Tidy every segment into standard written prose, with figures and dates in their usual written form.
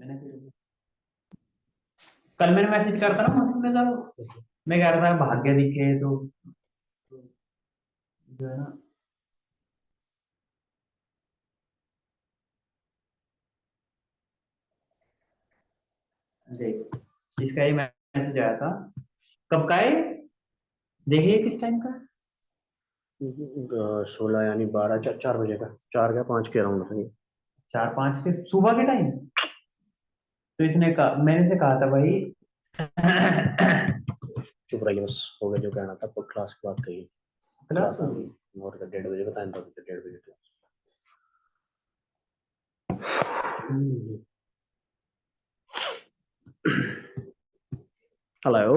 मैंने कल मैंने मैसेज करता ना मौसम में था, मैं कह रहा था भाग्य दिखे तो जो है ना। देख, इसका ही मैसेज आया था। कब का है? देखिए किस टाइम का है? 16 यानी 12 4 बजे का, 4 या 5 के अराउंड है। 4-5 के सुबह के टाइम। तो इसने कहा, मैंने से कहा था भाई। चुप रहिए बस, हो गया जो कहना था। पर क्लास की बात कही। क्लास क्लास हो अभी गई। और 1:30 बजे का टाइम था, 1:30 बजे class. Hello.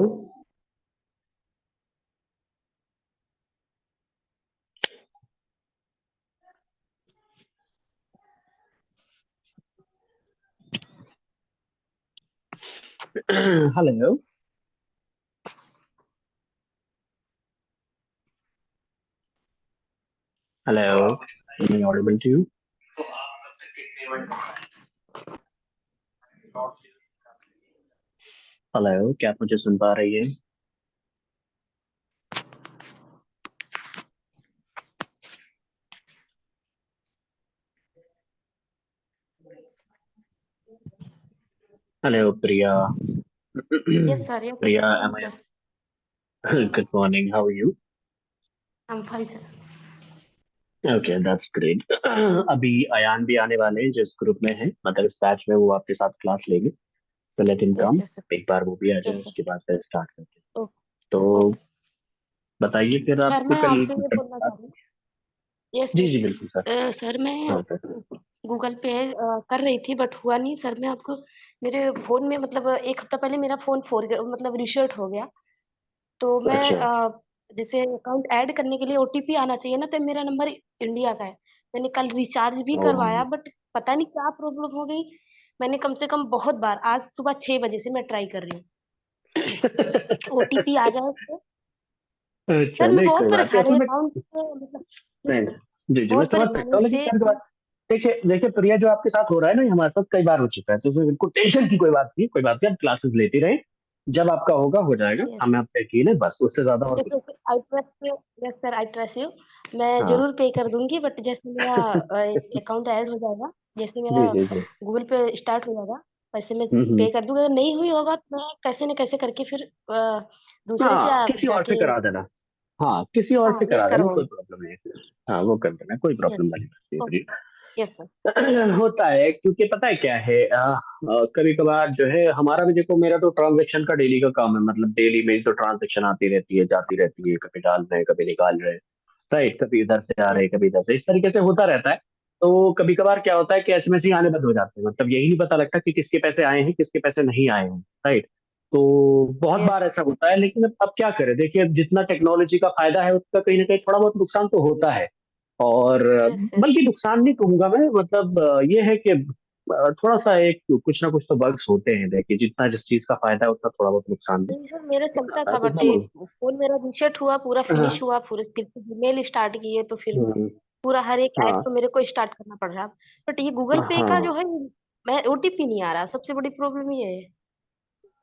Hello. Hello. Am I audible to you? Hello, क्या आप मुझे सुन पा रही है? Hello Priya. Yes, sir. Yes, sir. Priya, Morning, am sir. I? Good morning. How are you? I'm fine, sir. Okay, that's great. अभी अयान भी आने वाले हैं, जिस ग्रुप में है, मतलब इस बैच में, वो आपके साथ क्लास लेंगे। तो लेट हिम Yes, कम। yes, sir. एक बार वो भी आ जाए, Yes, sir. उसके बाद फिर स्टार्ट करते हैं। Oh, तो okay. बताइए फिर, सर आपको मैं कल आपसे ये बोलना चाह क्लास। रही हूँ। यस जी जी यस। बिल्कुल सर। सर मैं हाँ सर। गूगल पे कर रही थी बट हुआ नहीं सर। मैं आपको मेरे फोन में मतलब एक हफ्ता पहले मेरा फोन मतलब रिशर्ट हो गया। तो मैं अच्छा। जैसे अकाउंट ऐड करने के लिए ओटीपी आना चाहिए ना, तो मेरा नंबर इंडिया का है। मैंने कल रिचार्ज भी करवाया ओ। बट पता नहीं क्या प्रॉब्लम हो गई। मैंने कम से कम बहुत बार, आज सुबह 6 बजे से मैं ट्राई कर रही हूँ। ओटीपी आ जाए तो। अच्छा, सर मैं नहीं बहुत कोई बात नहीं, परेशान असल हूँ में। अकाउंट से, मतलब नहीं नहीं, जी जी, मैं बहुत समझ परेशान सकता हूँ हूँ, लेकिन इससे। क्या बात। देखिए देखिए प्रिया, जो आपके साथ हो रहा है ना, ये हमारे साथ कई बार हो चुका है, तो इसमें बिल्कुल टेंशन की कोई बात नहीं, कोई बात नहीं। आप क्लासेस लेते रहे, जब आपका होगा हो जाएगा, यस हमें आप पे यकीन है, बस उससे ज्यादा और कुछ। जैसे I trust you. Yes sir, I trust you. मैं हाँ। जरूर पे कर दूंगी बट जैसे मेरा अकाउंट ऐड हो जाएगा, जैसे जी मेरा जी जी। गूगल पे स्टार्ट हो जाएगा, वैसे मैं हम्म। पे कर दूंगा। अगर नहीं हुई होगा तो मैं कैसे न कैसे करके फिर दूसरे से हाँ, आप किसी और से जाके। करा देना। हाँ, किसी और हाँ से यस करा देना, कोई करवाऊंगी। प्रॉब्लम नहीं है। हाँ, वो कर देना, कोई यस। प्रॉब्लम वाली बात नहीं है ओके। प्रिया। Yes sir. होता है, क्योंकि पता है क्या है, कभी कभार जो है, हमारा भी देखो, मेरा तो ट्रांजेक्शन का डेली का काम है, मतलब डेली में जो ट्रांजेक्शन आती रहती है, जाती रहती है, कभी डाल रहे हैं, कभी निकाल रहे हैं। राइट, कभी इधर से आ रहे यस। हैं, कभी इधर से, इस तरीके से होता रहता है। तो कभी कभार क्या होता है कि एसएमएस ही आने बंद हो जाते हैं, मतलब यही नहीं पता लगता कि किसके पैसे आए हैं, किसके पैसे नहीं आए हैं। राइट। तो बहुत यस। बार ऐसा होता है, लेकिन अब क्या करें, देखिए, अब जितना टेक्नोलॉजी का फायदा है, उसका कहीं ना कहीं थोड़ा बहुत नुकसान तो होता है। और यस। यस। बल्कि नुकसान नहीं कहूंगा मैं, मतलब ये है कि थोड़ा सा एक कुछ ना कुछ तो बग्स होते हैं। देखिए, जितना जिस चीज का फायदा है, उतना थोड़ा बहुत नुकसान भी नहीं सर, मेरा हो चलता जाता है, था तो बट हम। फोन मेरा रीसेट हुआ, पूरा फिनिश हाँ। हुआ, पूरे फिर से जीमेल स्टार्ट किए तो फिर हम्म। पूरा हर एक ऐप हाँ। तो मेरे को स्टार्ट करना पड़ रहा है। बट ये गूगल पे का हाँ। जो है, मैं ओटीपी नहीं आ रहा, सबसे बड़ी प्रॉब्लम ये है।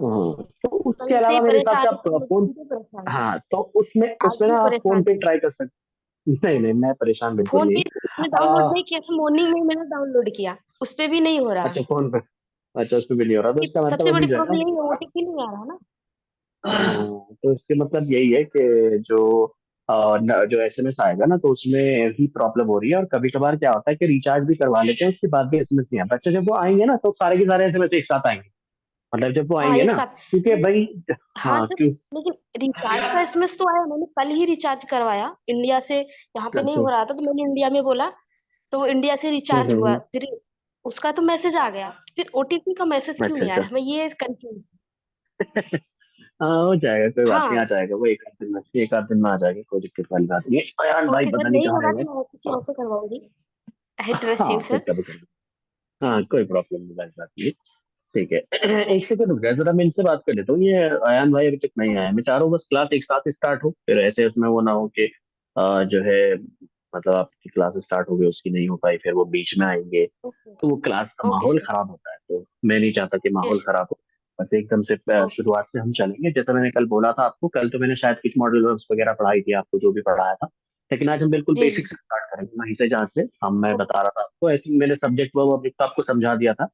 हाँ, तो उसके कल से ही अलावा मेरे हिसाब परेशान से हूँ, आप तो मैं फोन। सीधे परेशान हूँ। हाँ, तो उसमें आज उसमें ना भी आप फोन परेशान पे हूँ। ट्राई कर सकते। नहीं नहीं, मैं परेशान बिल्कुल फोन नहीं। पे मैंने डाउनलोड आ, नहीं किया था, मॉर्निंग में मैंने डाउनलोड किया, उस पे भी नहीं हो रहा। अच्छा, फोन पे। अच्छा, उस पे भी नहीं हो रहा, तो कि इसका मतलब सबसे बड़ी अभी जो है प्रॉब्लम यही है, ना। ओटीपी नहीं आ रहा ना। तो इसके मतलब यही है कि जो जो एसएमएस आएगा ना, तो उसमें ही प्रॉब्लम हो रही है। और कभी कभार क्या होता है कि रिचार्ज भी करवा लेते हैं, उसके बाद भी एसएमएस नहीं आता। अच्छा, जब वो आएंगे ना, तो सारे के सारे एसएमएस एक साथ आएंगे, मतलब जब वो हाँ आएंगे एक ना, साथ। क्योंकि भाई। हाँ हाँ, सर, क्यों। लेकिन रिचार्ज का एसएमएस तो आया, मैंने कल ही रिचार्ज करवाया इंडिया से। यहाँ पे नहीं अच्छा। हो रहा था तो मैंने इंडिया में बोला, तो वो इंडिया से रिचार्ज हुआ, हम्म। फिर उसका तो मैसेज आ गया, फिर ओटीपी का मैसेज क्यों अच्छा नहीं आ अच्छा। रहा, मैं ये कंफ्यूज। हाँ, हो जाएगा, कोई बात नहीं, आ हाँ। जाएगा वो, एक आध दिन में, एक आध दिन में आ जाएगा, कोई दिक्कत वाली बात नहीं है। अयान भाई ओके सर, पता नहीं नहीं कहाँ रह होगा गए। तो मैं किसी और से करवाऊंगी। आई ट्रस्ट यू हाँ, फिर सर। कभी कभी। हाँ, कोई प्रॉब्लम नहीं, वाली बात नहीं है। ठीक है। एक सेकंड रुक जाए जरा, मैं इनसे बात कर लेता हूँ। ये अयान भाई अभी तक नहीं आया, मैं चाह रहा हूँ बस क्लास एक साथ स्टार्ट हो, फिर ऐसे उसमें वो ना हो कि जो है मतलब आपकी क्लास स्टार्ट हो गई, उसकी नहीं हो पाई, फिर वो बीच में आएंगे, ओके तो वो क्लास का ओके माहौल सर खराब होता है। तो मैं नहीं चाहता कि माहौल यस खराब हो। बस एकदम से ओके शुरुआत से हम चलेंगे, जैसा मैंने कल बोला था आपको। कल तो मैंने शायद कुछ मॉडल वर्क्स वगैरह पढ़ाई थी आपको, जो भी पढ़ाया था, लेकिन आज हम बिल्कुल जी जी बेसिक से स्टार्ट करेंगे वहीं से जहाँ से हम मैं ओके बता रहा था आपको। ऐसे मैंने सब्जेक्ट वर्ब ऑब्जेक्ट तो आपको समझा दिया था,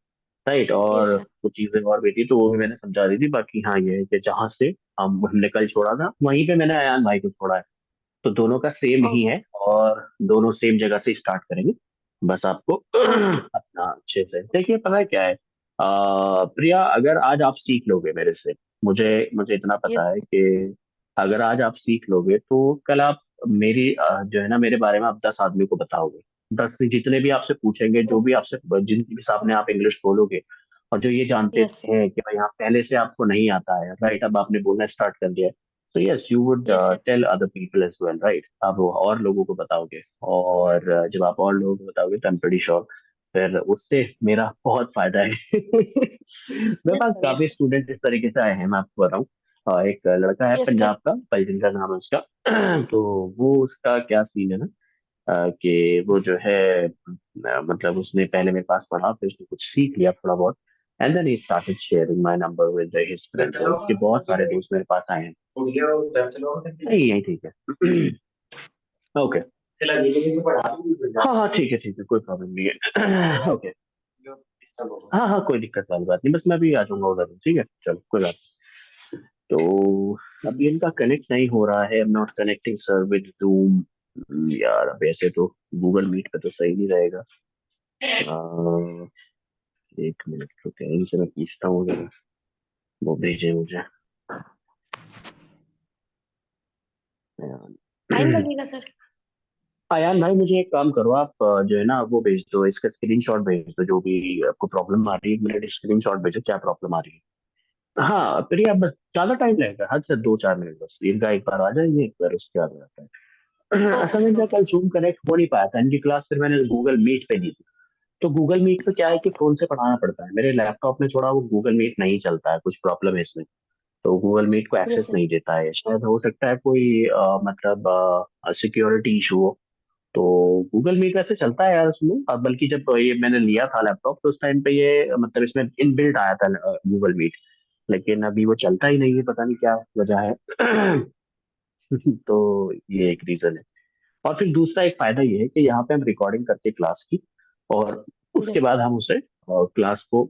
राइट, यस और सर कुछ चीजें और भी थी तो वो भी मैंने समझा दी थी। बाकी हाँ, ये है कि जहाँ से हमने कल छोड़ा था वहीं पे मैंने अयान भाई को छोड़ा है, तो दोनों का सेम ही ओके है, और दोनों सेम जगह से स्टार्ट करेंगे। बस आपको ओके अपना अच्छे से देखिए, पता है क्या है, प्रिया, अगर आज आप सीख लोगे मेरे से, मुझे मुझे इतना पता यस है कि अगर आज आप सीख लोगे तो कल आप मेरी जो है ना, मेरे बारे में आप 10 आदमी को बताओगे। 10 जितने भी आपसे पूछेंगे, जो भी ओके आपसे, जिनके भी सामने आप इंग्लिश बोलोगे, और जो ये जानते यस हैं कि भाई, आप पहले से आपको नहीं आता है, राइट, अब आपने बोलना स्टार्ट कर दिया है, so yes, you would yes sir tell other people as well, right? आप वो और लोगों को बताओगे, और जब आप और लोगों को बताओगे तो I'm pretty sure फिर उससे मेरा बहुत फायदा है। मेरे यस पास सर काफी यस स्टूडेंट इस तरीके से आए हैं, मैं आपको बताऊं। एक लड़का है यस पंजाब कर का, बलजिंदर नाम है उसका। तो वो, उसका क्या सीन है ना, कि वो जो है, मतलब उसने पहले मेरे पास पढ़ा, फिर उसने कुछ सीख लिया थोड़ा बहुत, and then he started sharing my number with his friends, और उसके बहुत सारे दोस्त मेरे पास आए हैं। नहीं, यही ठीक है। ओके, हाँ हाँ, ठीक है, कोई प्रॉब्लम नहीं है। ओके, हाँ हाँ, कोई दिक्कत वाली बात नहीं, बस मैं भी आ जाऊंगा उधर, ठीक है, चलो कोई बात नहीं। तो अभी इनका कनेक्ट नहीं हो रहा है, I am not connecting sir with zoom. यार, अब ऐसे तो गूगल मीट पे तो सही नहीं रहेगा। अह, एक मिनट रुके, इनसे मैं पूछता हूँ जरा, वो भेजे मुझे। टाइम लगेगा सर यार भाई, मुझे एक काम करो, आप जो है ना, वो भेज दो, इसका स्क्रीनशॉट भेज दो, जो भी आपको प्रॉब्लम आ रही है। 1 मिनट स्क्रीनशॉट भेजो, क्या प्रॉब्लम आ रही है। हाँ, फिर आप बस, ज्यादा टाइम लगेगा, हद से 2-4 मिनट, बस इनका एक बार आ जाएंगे, एक बार उसके बाद आता है। ओके असल में सर क्या, ओके कल जूम कनेक्ट हो नहीं पाया था, इनकी क्लास फिर मैंने गूगल मीट पे दी थी। तो गूगल मीट पे क्या है कि फोन से पढ़ाना पड़ता है, मेरे लैपटॉप में थोड़ा वो गूगल मीट नहीं चलता है, कुछ प्रॉब्लम है इसमें, तो गूगल मीट को यस एक्सेस सर नहीं देता है। शायद हो सकता है कोई मतलब सिक्योरिटी इशू हो। तो गूगल मीट वैसे चलता है यार उसमें, और बल्कि जब ये मैंने लिया था लैपटॉप, तो उस टाइम पे ये मतलब इसमें इनबिल्ट आया था गूगल मीट, लेकिन अभी वो चलता ही नहीं है, पता नहीं क्या वजह है। तो ये एक रीजन है। और फिर दूसरा एक फायदा ये है कि यहाँ पे हम रिकॉर्डिंग करते हैं क्लास की, और उसके यस बाद हम उसे क्लास को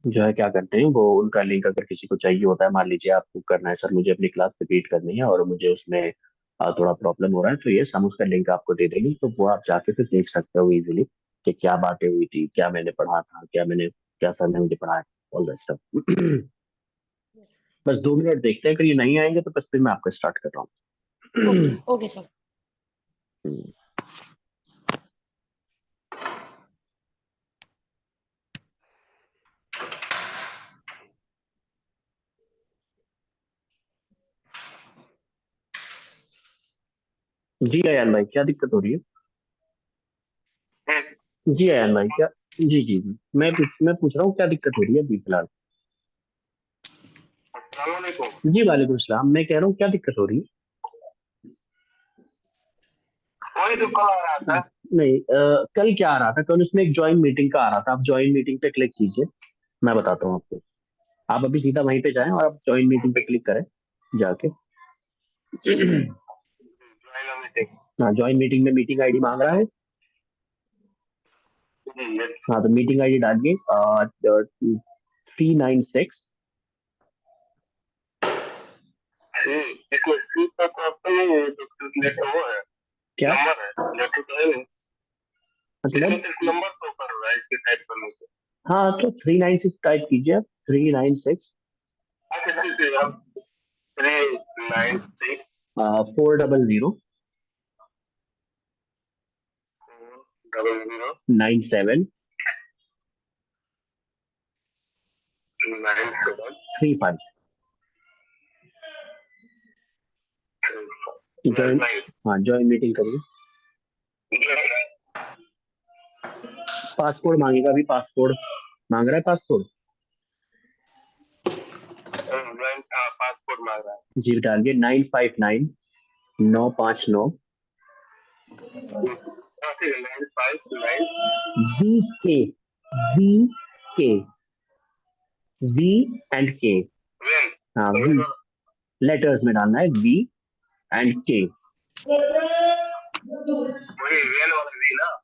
जो है क्या करते हैं, वो उनका लिंक अगर किसी को चाहिए होता है, मान लीजिए आपको करना है, सर मुझे अपनी क्लास रिपीट करनी है और मुझे उसमें थोड़ा प्रॉब्लम हो रहा है, तो ये हम उसका लिंक आपको दे देंगे, तो वो आप जाके फिर देख सकते हो इजीली कि क्या बातें हुई थी, क्या मैंने पढ़ा था, क्या सर ने मुझे पढ़ाया, ऑल दैट स्टफ। यस बस 2 मिनट देखते हैं, अगर ये नहीं आएंगे तो बस फिर मैं आपको स्टार्ट कर रहा ओके हूँ। ओके सर जी अयान भाई, क्या दिक्कत हो रही है। जी अयान भाई, क्या, जी जी जी, मैं पूछ रहा हूँ क्या दिक्कत हो रही है अभी फिलहाल। जी वालेकुम सलाम, मैं कह रहा हूँ क्या दिक्कत हो रही है। वही तो कल आ रहा था। नहीं, कल क्या आ रहा था, कल उसमें एक ज्वाइन मीटिंग का आ रहा था, आप ज्वाइन मीटिंग पे क्लिक कीजिए, मैं बताता हूँ आपको। आप अभी सीधा वहीं पे जाएं और आप ज्वाइन मीटिंग पे क्लिक करें जाके। हाँ, ज्वाइन मीटिंग में मीटिंग आईडी मांग रहा है। हाँ, तो मीटिंग आईडी डालिए 396। क्या मतलब, हाँ, तो 396 टाइप कीजिए आप, 396 400 9735। ज्वाइन, हाँ ज्वाइन मीटिंग करिए। पासपोर्ट मांगेगा, अभी पासपोर्ट मांग रहा है, पासपोर्ट जी डालिए 959 959 ठीक है, 959 VK, VK, V एंड के। हाँ, V लेटर्स में डालना है, V एंड के।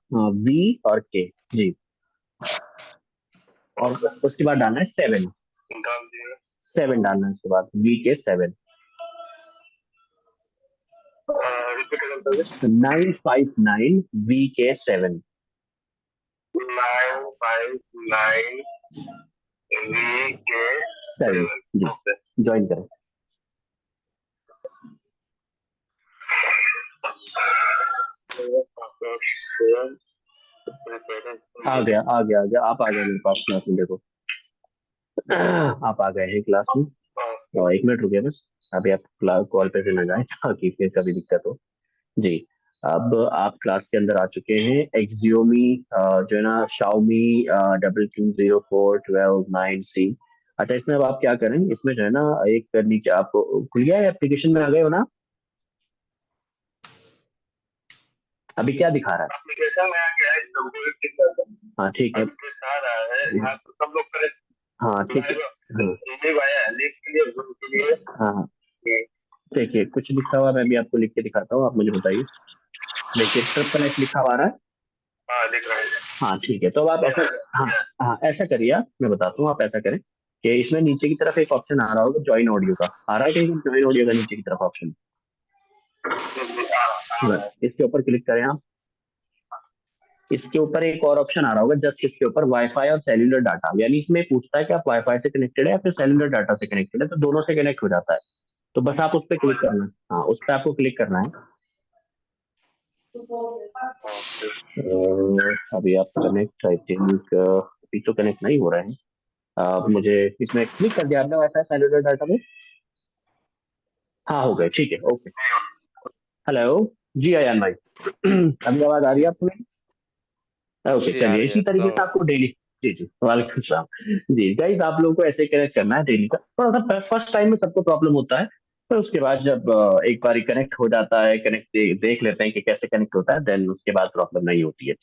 हाँ, V और K जी। और उसके बाद डालना है 7, 7 डालना है उसके बाद, VK 7। 959 VK 7, 959 VK 7 जी। ज्वाइन करें। आ गया आ गया आ गया, आप आ गए मेरे पास क्लास में, देखो आप आ गए हैं क्लास में। तो 1 मिनट रुकिए बस, अभी आप कॉल पे से न जाए ताकि फिर कभी दिक्कत हो जी। अब आप क्लास के अंदर आ चुके हैं। एक्सियोमी जो है ना, शाओमी 2204129C। अच्छा, इसमें अब आप क्या करें, इसमें जो है ना एक नीचे आप खुल गया है, एप्लीकेशन में आ गए हो ना? अभी क्या दिखा रहा है? एप्लीकेशन में आ गया है, हाँ ठीक है, सब लोग करें। हाँ ठीक है, हाँ हाँ, देखिए कुछ लिखा हुआ, मैं भी आपको लिख के दिखाता हूँ, आप मुझे बताइए। देखिए ट्रिप कनेक्ट लिखा हुआ आ रहा है। हाँ दिख रहा है। हाँ ठीक है, तो अब आप ऐसा, हाँ हाँ ऐसा करिए, आप मैं बताता हूँ, आप ऐसा करें कि इसमें नीचे की तरफ एक ऑप्शन आ रहा होगा ज्वाइन ऑडियो का, आ रहा है कहीं ज्वाइन ऑडियो का नीचे की तरफ ऑप्शन? इसके ऊपर क्लिक करें आप। इसके ऊपर एक और ऑप्शन आ रहा होगा जस्ट इसके ऊपर, वाईफाई और सेल्युलर डाटा, यानी इसमें पूछता है कि आप वाईफाई से कनेक्टेड है या फिर सेल्युलर डाटा से कनेक्टेड है, तो दोनों से कनेक्ट हो जाता है। तो बस आप उस पर क्लिक करना है, हाँ उस पर आपको क्लिक करना है। अभी आप कनेक्ट, आई थिंक अभी तो कनेक्ट नहीं हो रहा है। मुझे इसमें क्लिक कर दिया आपने वाईफाई सेल्युलर डाटा में? हाँ हो गए, ठीक है, ओके। हेलो जी अयान भाई अभी आवाज आ रही है आपको मेरी? ओके जी आ चलिए, रही इसी है। तरीके तो से आपको डेली, जी जी वालेकुम सलाम जी गाइस, आप लोगों को ऐसे कनेक्ट करना है डेली का। थोड़ा सा फर्स्ट टाइम में सबको प्रॉब्लम होता है, तो उसके बाद जब एक बार कनेक्ट हो जाता है, कनेक्ट देख लेते हैं कि कैसे कनेक्ट होता है, देन उसके बाद प्रॉब्लम नहीं होती है।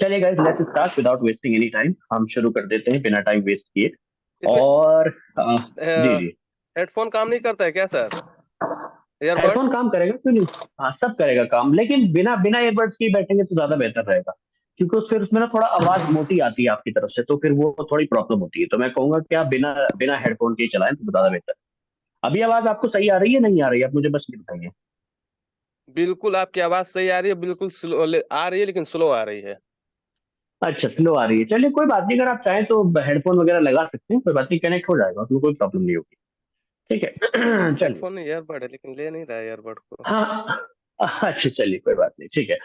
चलिए guys, let's start without wasting any time, हम शुरू कर देते हैं बिना टाइम वेस्ट किए। इसमें और जी जी, हेडफोन काम नहीं करता है क्या सर? ईयरबड? हेडफोन काम करेगा क्यों नहीं? हाँ सब करेगा काम, लेकिन बिना बिना ईयरबड्स के ही बैठेंगे तो ज्यादा बेहतर रहेगा, क्योंकि फिर उसमें ना थोड़ा आवाज मोटी आती है आपकी तरफ से, तो फिर वो थोड़ी प्रॉब्लम होती है। तो मैं कहूंगा कि आप बिना बिना हेडफोन के ही चलाएं तो ज्यादा बेहतर है। अभी आवाज आपको सही आ रही है, नहीं आ रही है, आप मुझे बस ये बताइए। बिल्कुल आपकी आवाज सही आ रही है, बिल्कुल स्लो आ रही है, लेकिन स्लो आ रही है। अच्छा स्लो आ रही है, चलिए कोई बात नहीं, अगर आप चाहें तो हेडफोन वगैरह लगा सकते हैं, कोई बात नहीं, कनेक्ट हो जाएगा, उसमें कोई प्रॉब्लम नहीं होगी। ठीक है चलिए। हेडफोन नहीं, ईयरबड है, लेकिन ले नहीं रहा है ईयरबड को। हाँ अच्छा चलिए कोई बात नहीं, ठीक है।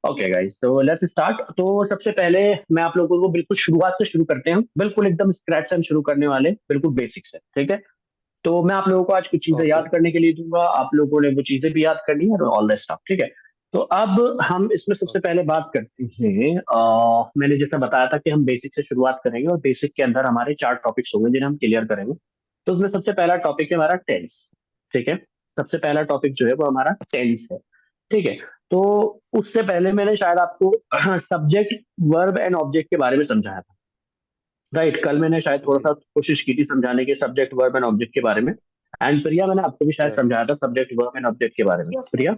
ओके गाइस, तो लेट्स स्टार्ट। तो सबसे पहले मैं आप लोगों को बिल्कुल शुरुआत से शुरू करते हैं, बिल्कुल एकदम स्क्रैच से हम शुरू करने वाले, बिल्कुल बेसिक से, ठीक है। तो मैं आप लोगों को आज कुछ चीजें ओके। याद करने के लिए दूंगा, आप लोगों ने वो चीजें भी याद करनी है और ऑल दैट स्टफ, ठीक है। तो अब हम इसमें सबसे पहले बात करते हैं, मैंने जैसा बताया था कि हम बेसिक से शुरुआत करेंगे, और बेसिक के अंदर हमारे 4 टॉपिक्स होंगे जिन्हें हम क्लियर करेंगे। तो उसमें सबसे पहला टॉपिक है हमारा टेंस, ठीक है। सबसे पहला टॉपिक जो है वो हमारा टेंस है, ठीक है। तो उससे पहले मैंने शायद आपको सब्जेक्ट, वर्ब एंड ऑब्जेक्ट के बारे में समझाया था, राइट। कल मैंने शायद थोड़ा जी। सा कोशिश की थी समझाने के सब्जेक्ट, वर्ब एंड ऑब्जेक्ट के बारे में। एंड प्रिया, मैंने आपको भी शायद यस। समझाया था सब्जेक्ट, वर्ब एंड ऑब्जेक्ट के बारे में, yes sir. Priya?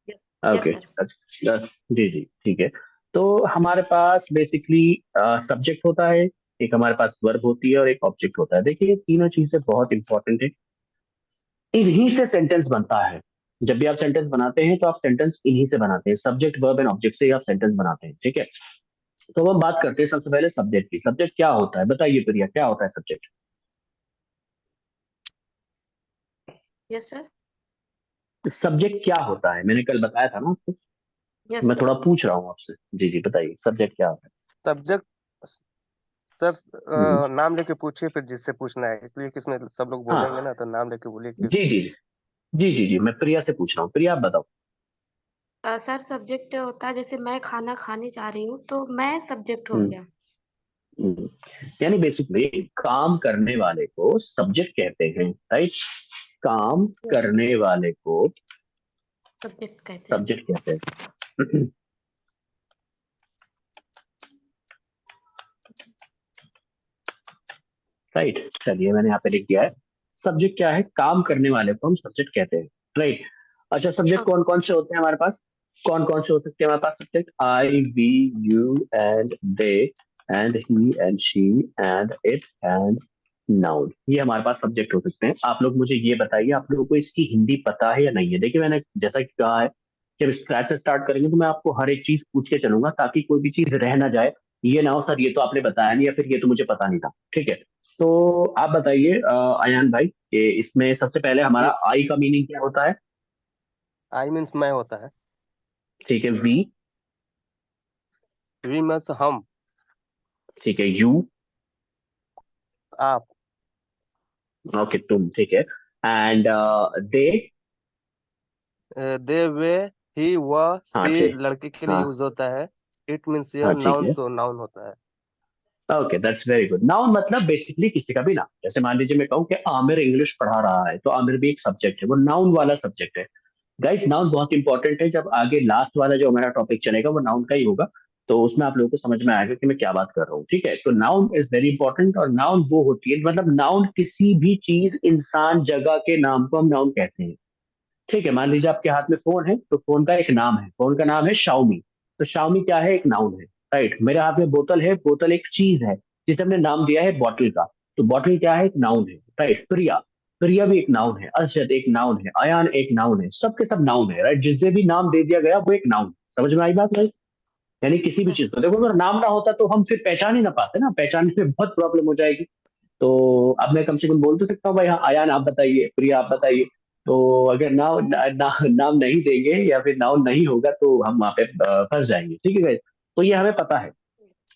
Yes okay, sir. जी जी ठीक है। तो हमारे पास बेसिकली सब्जेक्ट होता है, एक हमारे पास वर्ब होती है और एक ऑब्जेक्ट होता है। देखिए ये तीनों चीजें बहुत इंपॉर्टेंट है, इन्हीं से सेंटेंस बनता है। जब भी आप सेंटेंस बनाते हैं तो आप सेंटेंस इन्हीं से बनाते हैं, सब्जेक्ट वर्ब एंड ऑब्जेक्ट से ही आप सेंटेंस बनाते हैं, ठीक है। तो हम बात करते हैं सबसे पहले सब्जेक्ट की। सब्जेक्ट क्या होता है, बताइए प्रिया, क्या होता है सब्जेक्ट? Yes sir. सब्जेक्ट क्या होता है, मैंने कल बताया था ना आपको, यस मैं सर। थोड़ा पूछ रहा हूँ आपसे। जी जी बताइए, सब्जेक्ट क्या होता सब्जेक्ट सर, है? नाम लेके पूछिए, फिर जिससे पूछना है, इसलिए कि इसमें सब लोग बोलेंगे हाँ ना, तो नाम लेके बोलिए कि। जी जी जी जी जी, मैं प्रिया से पूछ रहा हूँ, प्रिया आप बताओ। सर सब्जेक्ट होता है, जैसे मैं खाना खाने जा रही हूँ तो मैं सब्जेक्ट हो हम्म, गया। हम्म। यानी बेसिकली काम करने वाले को सब्जेक्ट कहते हैं, राइट। काम यस। करने वाले को सब्जेक्ट कहते हैं। सब्जेक्ट कहते हैं। राइट, चलिए मैंने यहाँ पे लिख दिया है। सब्जेक्ट क्या है? काम करने वाले को हम सब्जेक्ट कहते हैं। राइट। अच्छा, सब्जेक्ट ओके। कौन कौन से होते हैं हमारे पास? कौन कौन से हो सकते हैं हमारे पास subject? I, we, you and they and he and she and it and noun, ये हमारे पास सब्जेक्ट हो सकते हैं। आप लोग मुझे ये बताइए, आप लोगों को इसकी हिंदी पता है या नहीं है? देखिए, मैंने जैसा कि कहा है, जब स्क्रैच से स्टार्ट करेंगे तो मैं आपको हर एक चीज पूछ के चलूंगा, ताकि कोई भी चीज रह ना जाए। ये ना हो सर ये तो आपने बताया नहीं, या फिर ये तो मुझे पता नहीं था। ठीक है, तो आप बताइए अयान भाई, कि इसमें सबसे पहले हमारा जी, आई का मीनिंग क्या होता है? आई मीन्स मैं होता है। ठीक है, वी। वी मीन्स हम, ठीक है, यू। आप। ओके, तुम। ठीक है, एंड दे। दे, वे, ही, वह, हाँ सी ठीक। लड़के के लिए हाँ। यूज होता है। इट मीन्स हाँ योर, ठीक नाउन है। तो नाउन होता है। Okay, that's very good. Noun मतलब बेसिकली किसी का भी नाम। जैसे मान लीजिए मैं कहूँ कि आमिर इंग्लिश पढ़ा रहा है, तो आमिर भी एक सब्जेक्ट है, वो नाउन वाला सब्जेक्ट है। गाइस, नाउन बहुत इंपॉर्टेंट है। जब आगे लास्ट वाला जो हमारा टॉपिक चलेगा वो नाउन का ही होगा, तो उसमें आप लोगों को समझ में आएगा कि मैं क्या बात कर रहा हूँ। ठीक है, तो नाउन इज वेरी इंपॉर्टेंट। और नाउन वो होती है, मतलब नाउन किसी भी चीज, इंसान, जगह के नाम को हम नाउन कहते हैं। ठीक है, मान लीजिए आपके हाथ में फोन है, तो फोन का एक नाम है, फोन का नाम है शाओमी। तो शाओमी क्या है? एक नाउन है। राइट। मेरे हाथ में बोतल है, बोतल एक चीज है जिसे हमने नाम दिया है बॉटल का। तो बॉटल क्या है? एक नाउन है। राइट। प्रिया, प्रिया भी एक नाउन है। असजद एक नाउन है। अयान एक नाउन है। सबके सब नाउन है। राइट, जिसे भी नाम दे दिया गया वो एक नाउन। समझ में आई बात भाई? यानी किसी भी चीज को देखो, अगर नाम ना होता तो हम फिर पहचान ही ना पाते ना, पहचानने में बहुत प्रॉब्लम हो जाएगी। तो अब मैं कम से कम बोल तो सकता हूँ भाई, हाँ आयान आप बताइए, प्रिया आप बताइए। तो अगर नाम नहीं देंगे या फिर नाउन नहीं होगा तो हम वहां पे फंस जाएंगे। ठीक है guys? तो ये हमें पता है।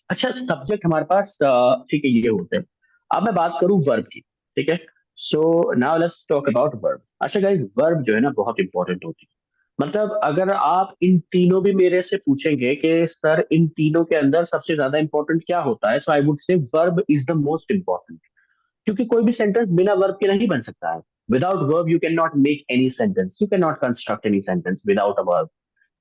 अच्छा, सब्जेक्ट हमारे पास ठीक है, ये होते हैं। अब मैं बात करूं वर्ब की। ठीक है, so now let's talk about verb. अच्छा गाइस, वर्ब जो है ना बहुत इंपॉर्टेंट होती है। मतलब अगर आप इन तीनों भी मेरे से पूछेंगे कि सर इन तीनों के अंदर सबसे ज्यादा इंपॉर्टेंट क्या होता है, so I would say verb is the most important. क्योंकि कोई भी सेंटेंस बिना वर्ब के नहीं बन सकता है। Without verb you can not make any sentence, you can not construct any sentence without a verb.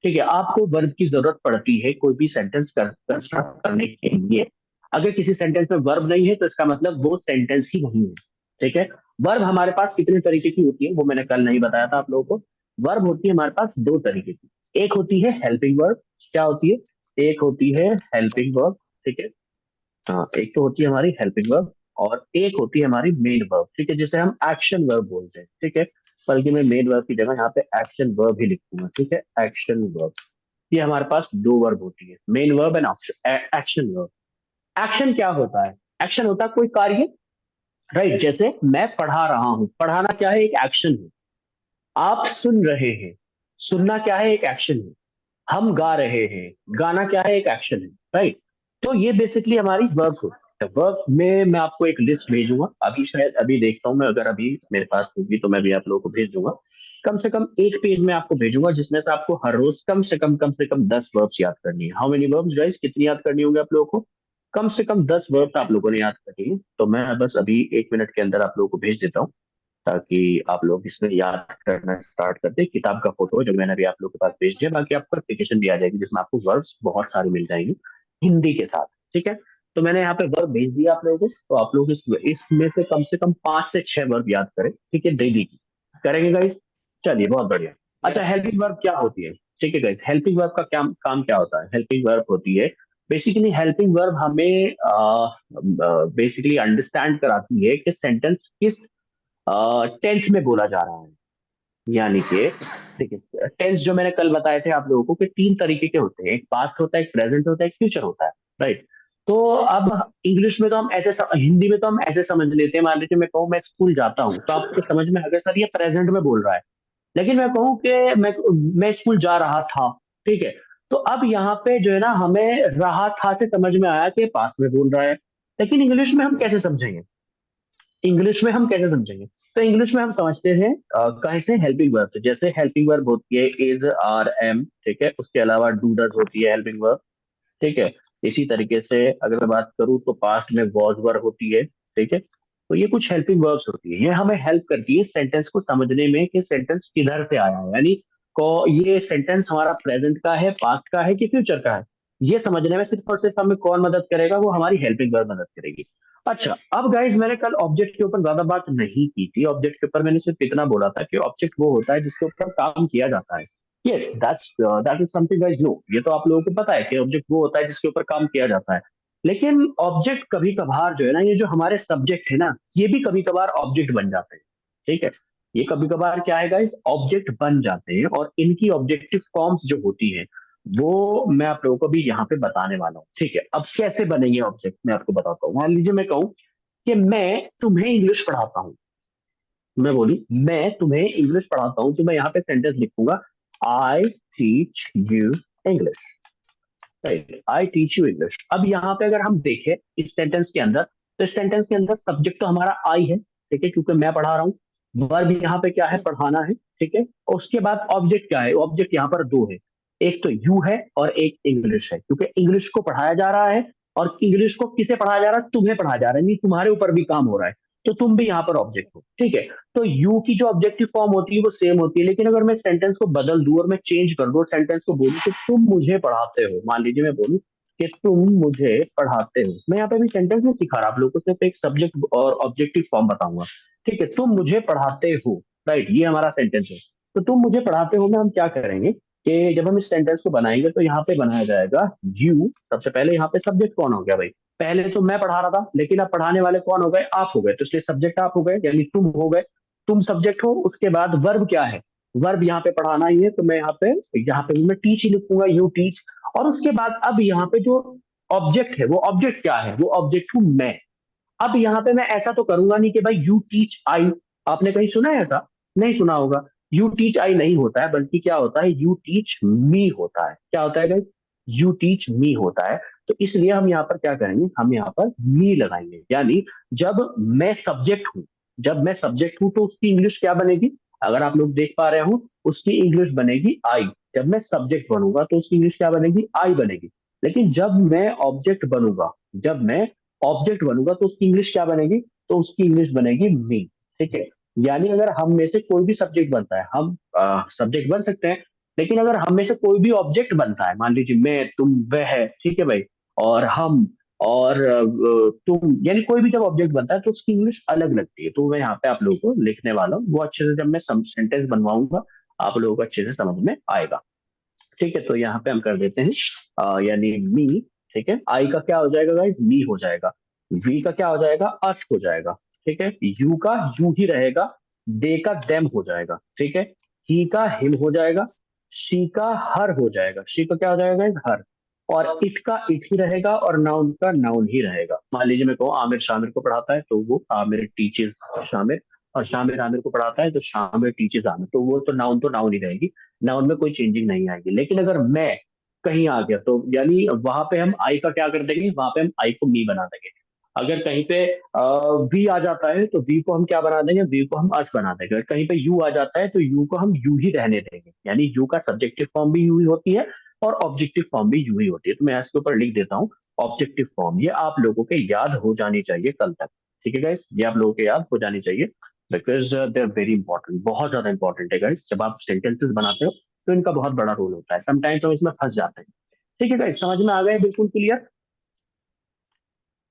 ठीक है, आपको वर्ब की जरूरत पड़ती है कोई भी सेंटेंस कंस्ट्रक्ट करने के लिए। अगर किसी सेंटेंस में वर्ब नहीं है तो इसका मतलब वो सेंटेंस ही नहीं है। ठीक है, वर्ब हमारे पास कितने तरीके की होती है वो मैंने कल नहीं बताया था आप लोगों को। वर्ब होती है हमारे पास दो तरीके की। एक होती है हेल्पिंग वर्ब। क्या होती है? एक होती है हेल्पिंग वर्ब। ठीक है, हाँ, एक तो होती है हमारी हेल्पिंग वर्ब, और एक होती है हमारी मेन वर्ब। ठीक है, जिसे हम एक्शन वर्ब बोलते हैं। ठीक है, बल्कि मैं मेन वर्ब की जगह यहाँ पे एक्शन वर्ब ही लिखूंगा। ठीक है, एक्शन वर्ब। ये हमारे पास दो वर्ब होती है, main verb and action verb. Action क्या होता है? एक्शन होता है कोई कार्य। राइट, जैसे मैं पढ़ा रहा हूँ, पढ़ाना क्या है? एक एक्शन है। आप सुन रहे हैं, सुनना क्या है? एक एक्शन है। हम गा रहे हैं, गाना क्या है? एक एक्शन है। राइट। तो ये बेसिकली हमारी वर्ब होती है। वर्ब में मैं आपको एक लिस्ट भेजूंगा अभी, शायद अभी देखता हूँ मैं, अगर अभी मेरे पास होगी तो मैं भी आप लोगों को भेज दूंगा। कम से कम एक पेज में आपको भेजूंगा, जिसमें से आपको हर रोज कम से कम 10 वर्ब्स याद करनी है। How many verbs guys? कितनी याद करनी होगी आप लोगों को? कम से कम 10 वर्ब्स आप लोगों ने याद करनी है। तो मैं बस अभी 1 मिनट के अंदर आप लोगों को भेज देता हूँ, ताकि आप लोग इसमें याद करना स्टार्ट कर दें। किताब का फोटो जो मैंने अभी आप लोग के पास भेज दिया, बाकी आपको एप्लीकेशन भी आ जाएगी जिसमें आपको वर्ब्स बहुत सारे मिल जाएंगे हिंदी के साथ। ठीक है, तो मैंने यहाँ पे वर्ब भेज दिया आप लोगों को, तो आप लोग इसमें से कम 5 से 6 वर्ब याद करें। ठीक है, डेली की करेंगे गाइस? चलिए, बहुत बढ़िया। अच्छा, यस। हेल्पिंग वर्ब क्या होती है? ठीक है गाइस, हेल्पिंग वर्ब का क्या काम क्या होता है? हेल्पिंग वर्ब होती है, बेसिकली हेल्पिंग वर्ब हमें बेसिकली अंडरस्टैंड कराती है कि सेंटेंस किस टेंस में बोला जा रहा है। यानी कि ठीक है, टेंस जो मैंने कल बताए थे आप लोगों को कि 3 तरीके के होते हैं, एक पास्ट होता है, एक प्रेजेंट होता है, एक फ्यूचर होता है। राइट। तो अब इंग्लिश में तो हम ऐसे हिंदी में तो हम ऐसे समझ लेते हैं। मान लीजिए मैं कहूँ मैं स्कूल जाता हूँ, तो आपको समझ में आ गया सर ये प्रेजेंट में बोल रहा है। लेकिन मैं कहूँ कि मैं स्कूल जा रहा था। ठीक है, तो अब यहाँ पे जो है ना, हमें रहा था से समझ में आया कि पास्ट में बोल रहा है। लेकिन इंग्लिश में हम कैसे समझेंगे? इंग्लिश में हम कैसे समझेंगे? तो इंग्लिश में हम समझते हैं कैसे? हेल्पिंग वर्ब से। जैसे हेल्पिंग वर्ब होती है इज, आर, एम। ठीक है, उसके अलावा डू, डज होती है हेल्पिंग वर्ब। ठीक है, इसी तरीके से अगर मैं बात करूं तो पास्ट में वॉज वर्ब होती है। ठीक है, तो ये कुछ हेल्पिंग वर्ब्स होती है, ये हमें हेल्प करती है सेंटेंस को समझने में कि सेंटेंस किधर से आया है। यानी ये सेंटेंस हमारा प्रेजेंट का है, पास्ट का है कि फ्यूचर का है, ये समझने में सिर्फ और सिर्फ हमें कौन मदद करेगा, वो हमारी हेल्पिंग वर्ब मदद करेगी। अच्छा, अब गाइज मैंने कल ऑब्जेक्ट के ऊपर ज्यादा बात नहीं की थी। ऑब्जेक्ट के ऊपर मैंने सिर्फ इतना बोला था कि ऑब्जेक्ट वो होता है जिसके ऊपर काम किया जाता है। Yes, that is something guys no, ये तो आप लोगों को पता है कि ऑब्जेक्ट वो होता है जिसके ऊपर काम किया जाता है। लेकिन ऑब्जेक्ट कभी कभार जो है ना, ये जो हमारे सब्जेक्ट है ना, ये भी कभी कभार ऑब्जेक्ट बन जाते हैं। ठीक है, ये कभी कभार क्या है गाइस, ऑब्जेक्ट बन जाते हैं, और इनकी ऑब्जेक्टिव फॉर्म्स जो होती है वो मैं आप लोगों को भी यहाँ पे बताने वाला हूँ। ठीक है, अब कैसे बनेंगे ऑब्जेक्ट मैं आपको बताता हूँ। मान लीजिए मैं कहूँ कि मैं तुम्हें इंग्लिश पढ़ाता हूँ, मैं बोलूँ मैं तुम्हें इंग्लिश पढ़ाता हूँ, तो मैं यहाँ पे सेंटेंस लिखूंगा, I teach you English. Right, I teach you English. अब यहाँ पे अगर हम देखें इस सेंटेंस के अंदर, तो इस सेंटेंस के अंदर सब्जेक्ट तो हमारा आई है, ठीक है, क्योंकि मैं पढ़ा रहा हूँ। वर्ब यहाँ पे क्या है, पढ़ाना है, ठीक है। और उसके बाद ऑब्जेक्ट क्या है, ऑब्जेक्ट यहाँ पर दो है, एक तो यू है और एक इंग्लिश है, क्योंकि इंग्लिश को पढ़ाया जा रहा है। और इंग्लिश को किसे पढ़ाया जा रहा है, तुम्हें पढ़ाया जा रहा है, नहीं तुम्हारे ऊपर भी काम हो रहा है, तो तुम भी यहाँ पर ऑब्जेक्ट हो। ठीक है, तो यू की जो ऑब्जेक्टिव फॉर्म होती है वो सेम होती है, लेकिन अगर मैं सेंटेंस को बदल दूं और मैं चेंज कर दूं, सेंटेंस को बोलूं कि तुम मुझे पढ़ाते हो, मान लीजिए मैं बोलूं कि तुम मुझे पढ़ाते हो, मैं यहाँ पे भी सेंटेंस नहीं सिखा रहा आप लोगों को, सिर्फ एक सब्जेक्ट और ऑब्जेक्टिव फॉर्म बताऊंगा। ठीक है, तुम मुझे पढ़ाते हो, राइट, ये हमारा सेंटेंस है। तो तुम मुझे पढ़ाते हो में हम क्या करेंगे कि जब हम इस सेंटेंस को बनाएंगे तो यहाँ पे बनाया जाएगा यू। सबसे पहले यहाँ पे सब्जेक्ट कौन हो गया भाई, पहले तो मैं पढ़ा रहा था, लेकिन अब पढ़ाने वाले कौन हो गए, आप हो गए, तो इसलिए सब्जेक्ट आप हो गए, यानी तुम हो गए, तुम सब्जेक्ट हो। उसके बाद वर्ब क्या है, वर्ब यहाँ पे पढ़ाना ही है, तो मैं यहाँ पे मैं टीच ही लिखूंगा, यू टीच। और उसके बाद अब यहाँ पे जो ऑब्जेक्ट है, वो ऑब्जेक्ट क्या है, वो ऑब्जेक्ट हूं मैं। अब यहाँ पे मैं ऐसा तो करूंगा नहीं कि भाई यू टीच आई, आपने कहीं सुना है ऐसा, नहीं सुना होगा। यू टीच आई नहीं होता है, बल्कि क्या होता है, यू टीच मी होता है। क्या होता है गाइस, यू टीच मी होता है। तो इसलिए हम यहाँ पर क्या करेंगे, हम यहाँ पर मी लगाएंगे, यानी जब मैं सब्जेक्ट हूं, जब मैं सब्जेक्ट हूं तो उसकी इंग्लिश क्या बनेगी, अगर आप लोग देख पा रहे हो, उसकी इंग्लिश बनेगी आई। जब मैं सब्जेक्ट बनूंगा तो उसकी इंग्लिश क्या बनेगी, आई बनेगी। लेकिन जब मैं ऑब्जेक्ट बनूंगा, जब मैं ऑब्जेक्ट बनूंगा तो उसकी इंग्लिश क्या बनेगी, तो उसकी इंग्लिश बनेगी मी। ठीक है, यानी अगर हम में से कोई भी सब्जेक्ट बनता है, हम सब्जेक्ट बन सकते हैं, लेकिन अगर हम में से कोई भी ऑब्जेक्ट बनता है, मान लीजिए मैं, तुम, वह है, ठीक है भाई, और हम, और तुम, यानी कोई भी जब ऑब्जेक्ट बनता है तो उसकी इंग्लिश अलग लगती है। तो मैं यहाँ पे आप लोगों को लिखने वाला हूँ, वो अच्छे से जब मैं सेंटेंस बनवाऊंगा आप लोगों को अच्छे से समझ में आएगा। ठीक है, तो यहाँ पे हम कर देते हैं यानी मी। ठीक है, आई का क्या हो जाएगा गाइस, मी हो जाएगा। वी का क्या हो जाएगा, अस हो जाएगा। ठीक है, यू का यू ही रहेगा। दे का देम हो जाएगा। ठीक है, ही का हिम हो जाएगा। शी का हर हो जाएगा। शी का क्या हो जाएगा गाइस, हर। और इट का इट ही रहेगा, और नाउन का नाउन ही रहेगा। मान लीजिए मैं कहूँ आमिर शामिर को पढ़ाता है, तो वो आमिर टीचेस शामिर। और शामिर आमिर को पढ़ाता है, तो शामिर टीचेस आमिर। तो वो तो नाउन ही रहेगी, नाउन में कोई चेंजिंग नहीं आएगी। लेकिन अगर मैं कहीं आ गया तो यानी वहां पे हम आई का क्या कर देंगे, वहां पे हम आई को मी बना देंगे। अगर कहीं पे वी आ जाता है तो वी को हम क्या बना देंगे, वी को हम अस बना देंगे। अगर कहीं पे यू आ जाता है तो यू को हम यू ही रहने देंगे, यानी यू का सब्जेक्टिव फॉर्म भी यू ही होती है और ऑब्जेक्टिव फॉर्म भी यू ही होती है। तो मैं इसके ऊपर लिख देता हूँ ऑब्जेक्टिव फॉर्म। ये आप लोगों के याद हो जानी चाहिए कल तक। ठीक है गाइस, ये आप लोगों के याद हो जानी चाहिए, because they are very important, बहुत ज्यादा इंपॉर्टेंट है गाइस। जब आप सेंटेंसेस बनाते हो तो इनका बहुत बड़ा रोल होता है, समटाइम्स हम इसमें फंस जाते हैं। ठीक है गाइस, समझ में आ गए, बिल्कुल क्लियर।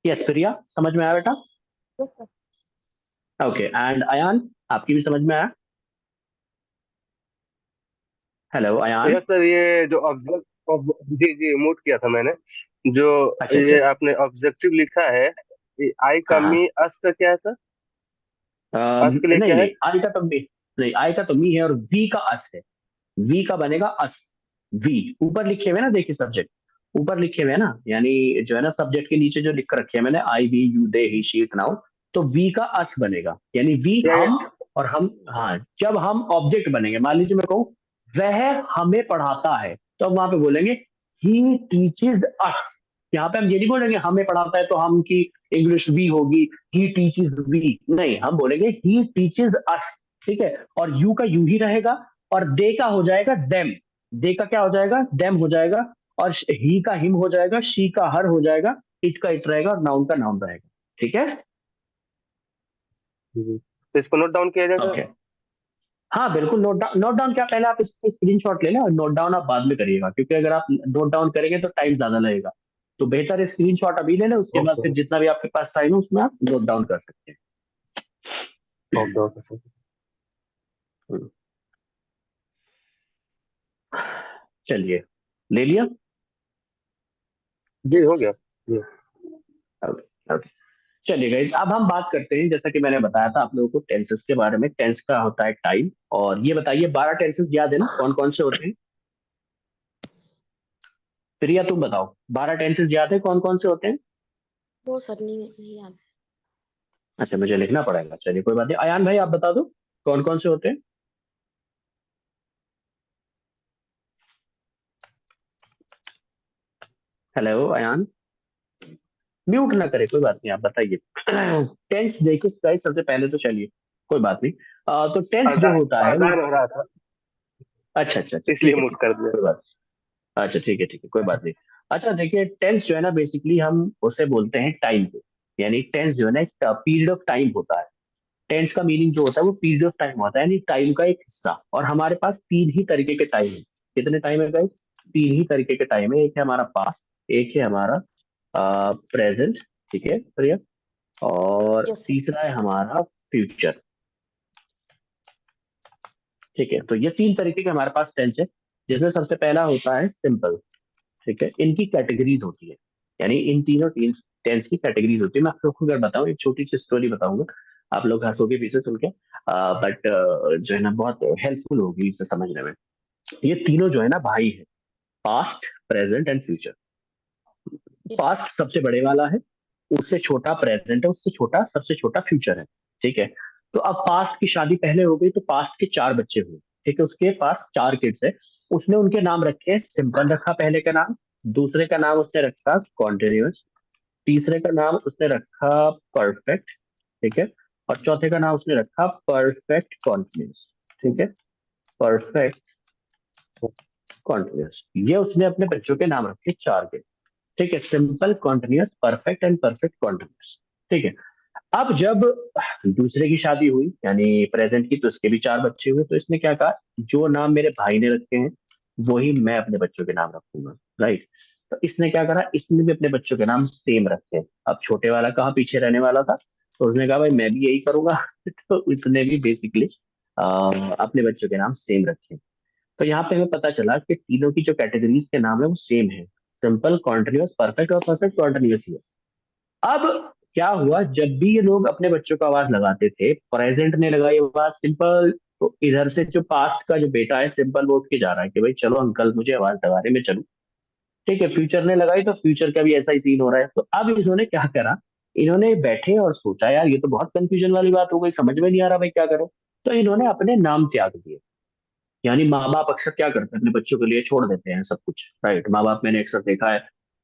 यस प्रिया, समझ में आया बेटा। Yes sir. Okay, and Ayan, आपकी भी समझ में आया। हेलो अयान। यस सर, ये जो ऑब्जेक्ट, जी जी मूट किया था मैंने, जो अच्छा अच्छा। ये आपने ऑब्जेक्टिव लिखा है, ये आई का हाँ हाँ। मी अस का क्या है सर, अस के लिए नहीं क्या है? नहीं, आई का तो मी, नहीं आई का तो मी है, और वी का अस है। वी का बनेगा अस। वी ऊपर लिखे हुए ना, देखिए सब्जेक्ट ऊपर लिखे हुए हैं ना, यानी जो है ना सब्जेक्ट के नीचे जो लिख कर रखे हैं मैंने, I we you they he she it noun, तो वी का अस बनेगा, यानी वी या हम, और हम, हाँ, जब हम ऑब्जेक्ट बनेंगे, मान लीजिए मैं कहूँ वह हमें पढ़ाता है, तो हम वहां पे बोलेंगे ही टीचेज अस। यहाँ पे हम ये नहीं बोलेंगे हमें पढ़ाता है तो हम की इंग्लिश वी होगी, ही टीचेज वी, नहीं, हम बोलेंगे ही टीचेज अस। ठीक है, और यू का यू ही रहेगा, और दे का हो जाएगा देम। दे का क्या हो जाएगा, देम हो जाएगा। और ही का हिम हो जाएगा, शी का हर हो जाएगा, इट का इट रहेगा, और नाउन का नाउन रहेगा। ठीक है, तो इसको नोट डाउन किया जाए सर। ओके, हाँ बिल्कुल, नोट डाउन क्या, पहले आप इसको स्क्रीनशॉट ले लें और नोट डाउन आप बाद में करिएगा, क्योंकि अगर आप नोट डाउन करेंगे तो टाइम ज्यादा लगेगा। तो बेहतर स्क्रीनशॉट अभी ले लें, उसके बाद ओके फिर जितना भी आपके पास टाइम है उसमें आप नोट डाउन कर सकते हैं। Okay okay. हम्म, चलिए, ले लिया। जी हो गया। जी। Okay okay. चलिए गाइस, अब हम बात करते हैं, जैसा कि मैंने बताया था आप लोगों को टेंसेस के बारे में। टेंस का होता है टाइम, और ये बताइए 12 टेंसेस याद है ना, कौन कौन से होते हैं? प्रिया तुम बताओ, 12 टेंसेस याद है कौन कौन से होते हैं? वो सर नहीं याद। अच्छा, मुझे लिखना पड़ेगा, चलिए कोई बात नहीं। अयान भाई आप बता दो कौन कौन से होते हैं? हेलो अयान, म्यूट ना करे, कोई बात नहीं, आप बताइए। टेंस देखिए गाइस, सबसे पहले तो चलिए कोई बात नहीं। तो टेंस जो अजान होता है वो, अजान हो रहा था, अच्छा अच्छा अच्छा, इसलिए ठीक है मूट ठीक है, कर दिया। कोई बात नहीं। अच्छा ठीक है, कोई बात नहीं। अच्छा देखिए, टेंस जो है ना, बेसिकली हम उसे बोलते हैं टाइम को। यानी टेंस जो है ना, एक पीरियड ऑफ टाइम होता है। टेंस का मीनिंग जो होता है वो पीरियड ऑफ टाइम होता है, यानी टाइम का एक हिस्सा। और हमारे पास तीन ही तरीके के टाइम है। कितने टाइम है गाइस? तीन ही तरीके के टाइम है। एक है हमारा पास्ट, एक है हमारा प्रेजेंट, ठीक है प्रिया, और यस सर। तीसरा है हमारा फ्यूचर। ठीक है, तो ये तीन तरीके के हमारे पास टेंस है, जिसमें सबसे पहला होता है सिंपल। ठीक है, इनकी कैटेगरीज होती है, यानी इन तीनों टेंस की कैटेगरीज होती है। मैं आप लोग को अगर बताऊं, एक छोटी सी स्टोरी बताऊंगा, आप लोग हंसोगे पीछे सुन के, बट जो है ना, बहुत हेल्पफुल होगी इसे समझने में। ये तीनों जो है ना भाई है, past, present and future. Past सबसे बड़े वाला है, उससे छोटा प्रेजेंट है, उससे छोटा, सबसे छोटा फ्यूचर है। ठीक है, तो अब पास्ट की शादी पहले हो गई, तो पास्ट के चार बच्चे हुए। ठीक है, उसके पास चार किड्स है। उसने उनके नाम रखे, सिंपल रखा पहले का नाम, दूसरे का नाम उसने रखा कॉन्टिन्यूअस, तीसरे का नाम उसने रखा परफेक्ट, ठीक है, और चौथे का नाम उसने रखा परफेक्ट कॉन्टिन्यूअस। ठीक है, परफेक्ट कॉन्टिन्यूअस, ये उसने अपने बच्चों के नाम रखे चार के। ठीक है, simple, continuous, perfect and perfect continuous. ठीक है, अब जब दूसरे की शादी हुई, यानी प्रेजेंट की, तो उसके भी चार बच्चे हुए, तो इसने क्या कहा, जो नाम मेरे भाई ने रखे हैं वही मैं अपने बच्चों के नाम रखूंगा। राइट, तो इसने क्या करा, इसने भी अपने बच्चों के नाम सेम रखे। अब छोटे वाला कहाँ पीछे रहने वाला था, तो उसने कहा भाई मैं भी यही करूंगा। तो उसने भी बेसिकली अपने बच्चों के नाम सेम रखे। तो यहाँ पे हमें पता चला कि तीनों की जो कैटेगरीज के नाम है वो सेम है, सिंपल, कॉन्टिन्यूअस, परफेक्ट और परफेक्ट कॉन्टिन्यूअस। अब क्या हुआ, जब भी ये लोग अपने बच्चों को आवाज लगाते थे, प्रेजेंट ने लगाई आवाज सिंपल, तो इधर से जो पास्ट का जो बेटा है सिंपल, वो उठ के जा रहा है कि भाई चलो अंकल मुझे आवाज लगा रहे, मैं चलूं। ठीक है, फ्यूचर ने लगाई, तो फ्यूचर का भी ऐसा ही सीन हो रहा है। तो अब इन्होंने क्या करा, इन्होंने बैठे और सोचा यार ये तो बहुत कंफ्यूजन वाली बात हो गई, समझ में नहीं आ रहा भाई क्या करें। तो इन्होंने अपने नाम त्याग दिए। यानी माँ बाप अक्सर क्या करते हैं, अपने बच्चों के लिए छोड़ देते हैं सब कुछ। राइट, माँ बाप मैंने अक्सर देखा है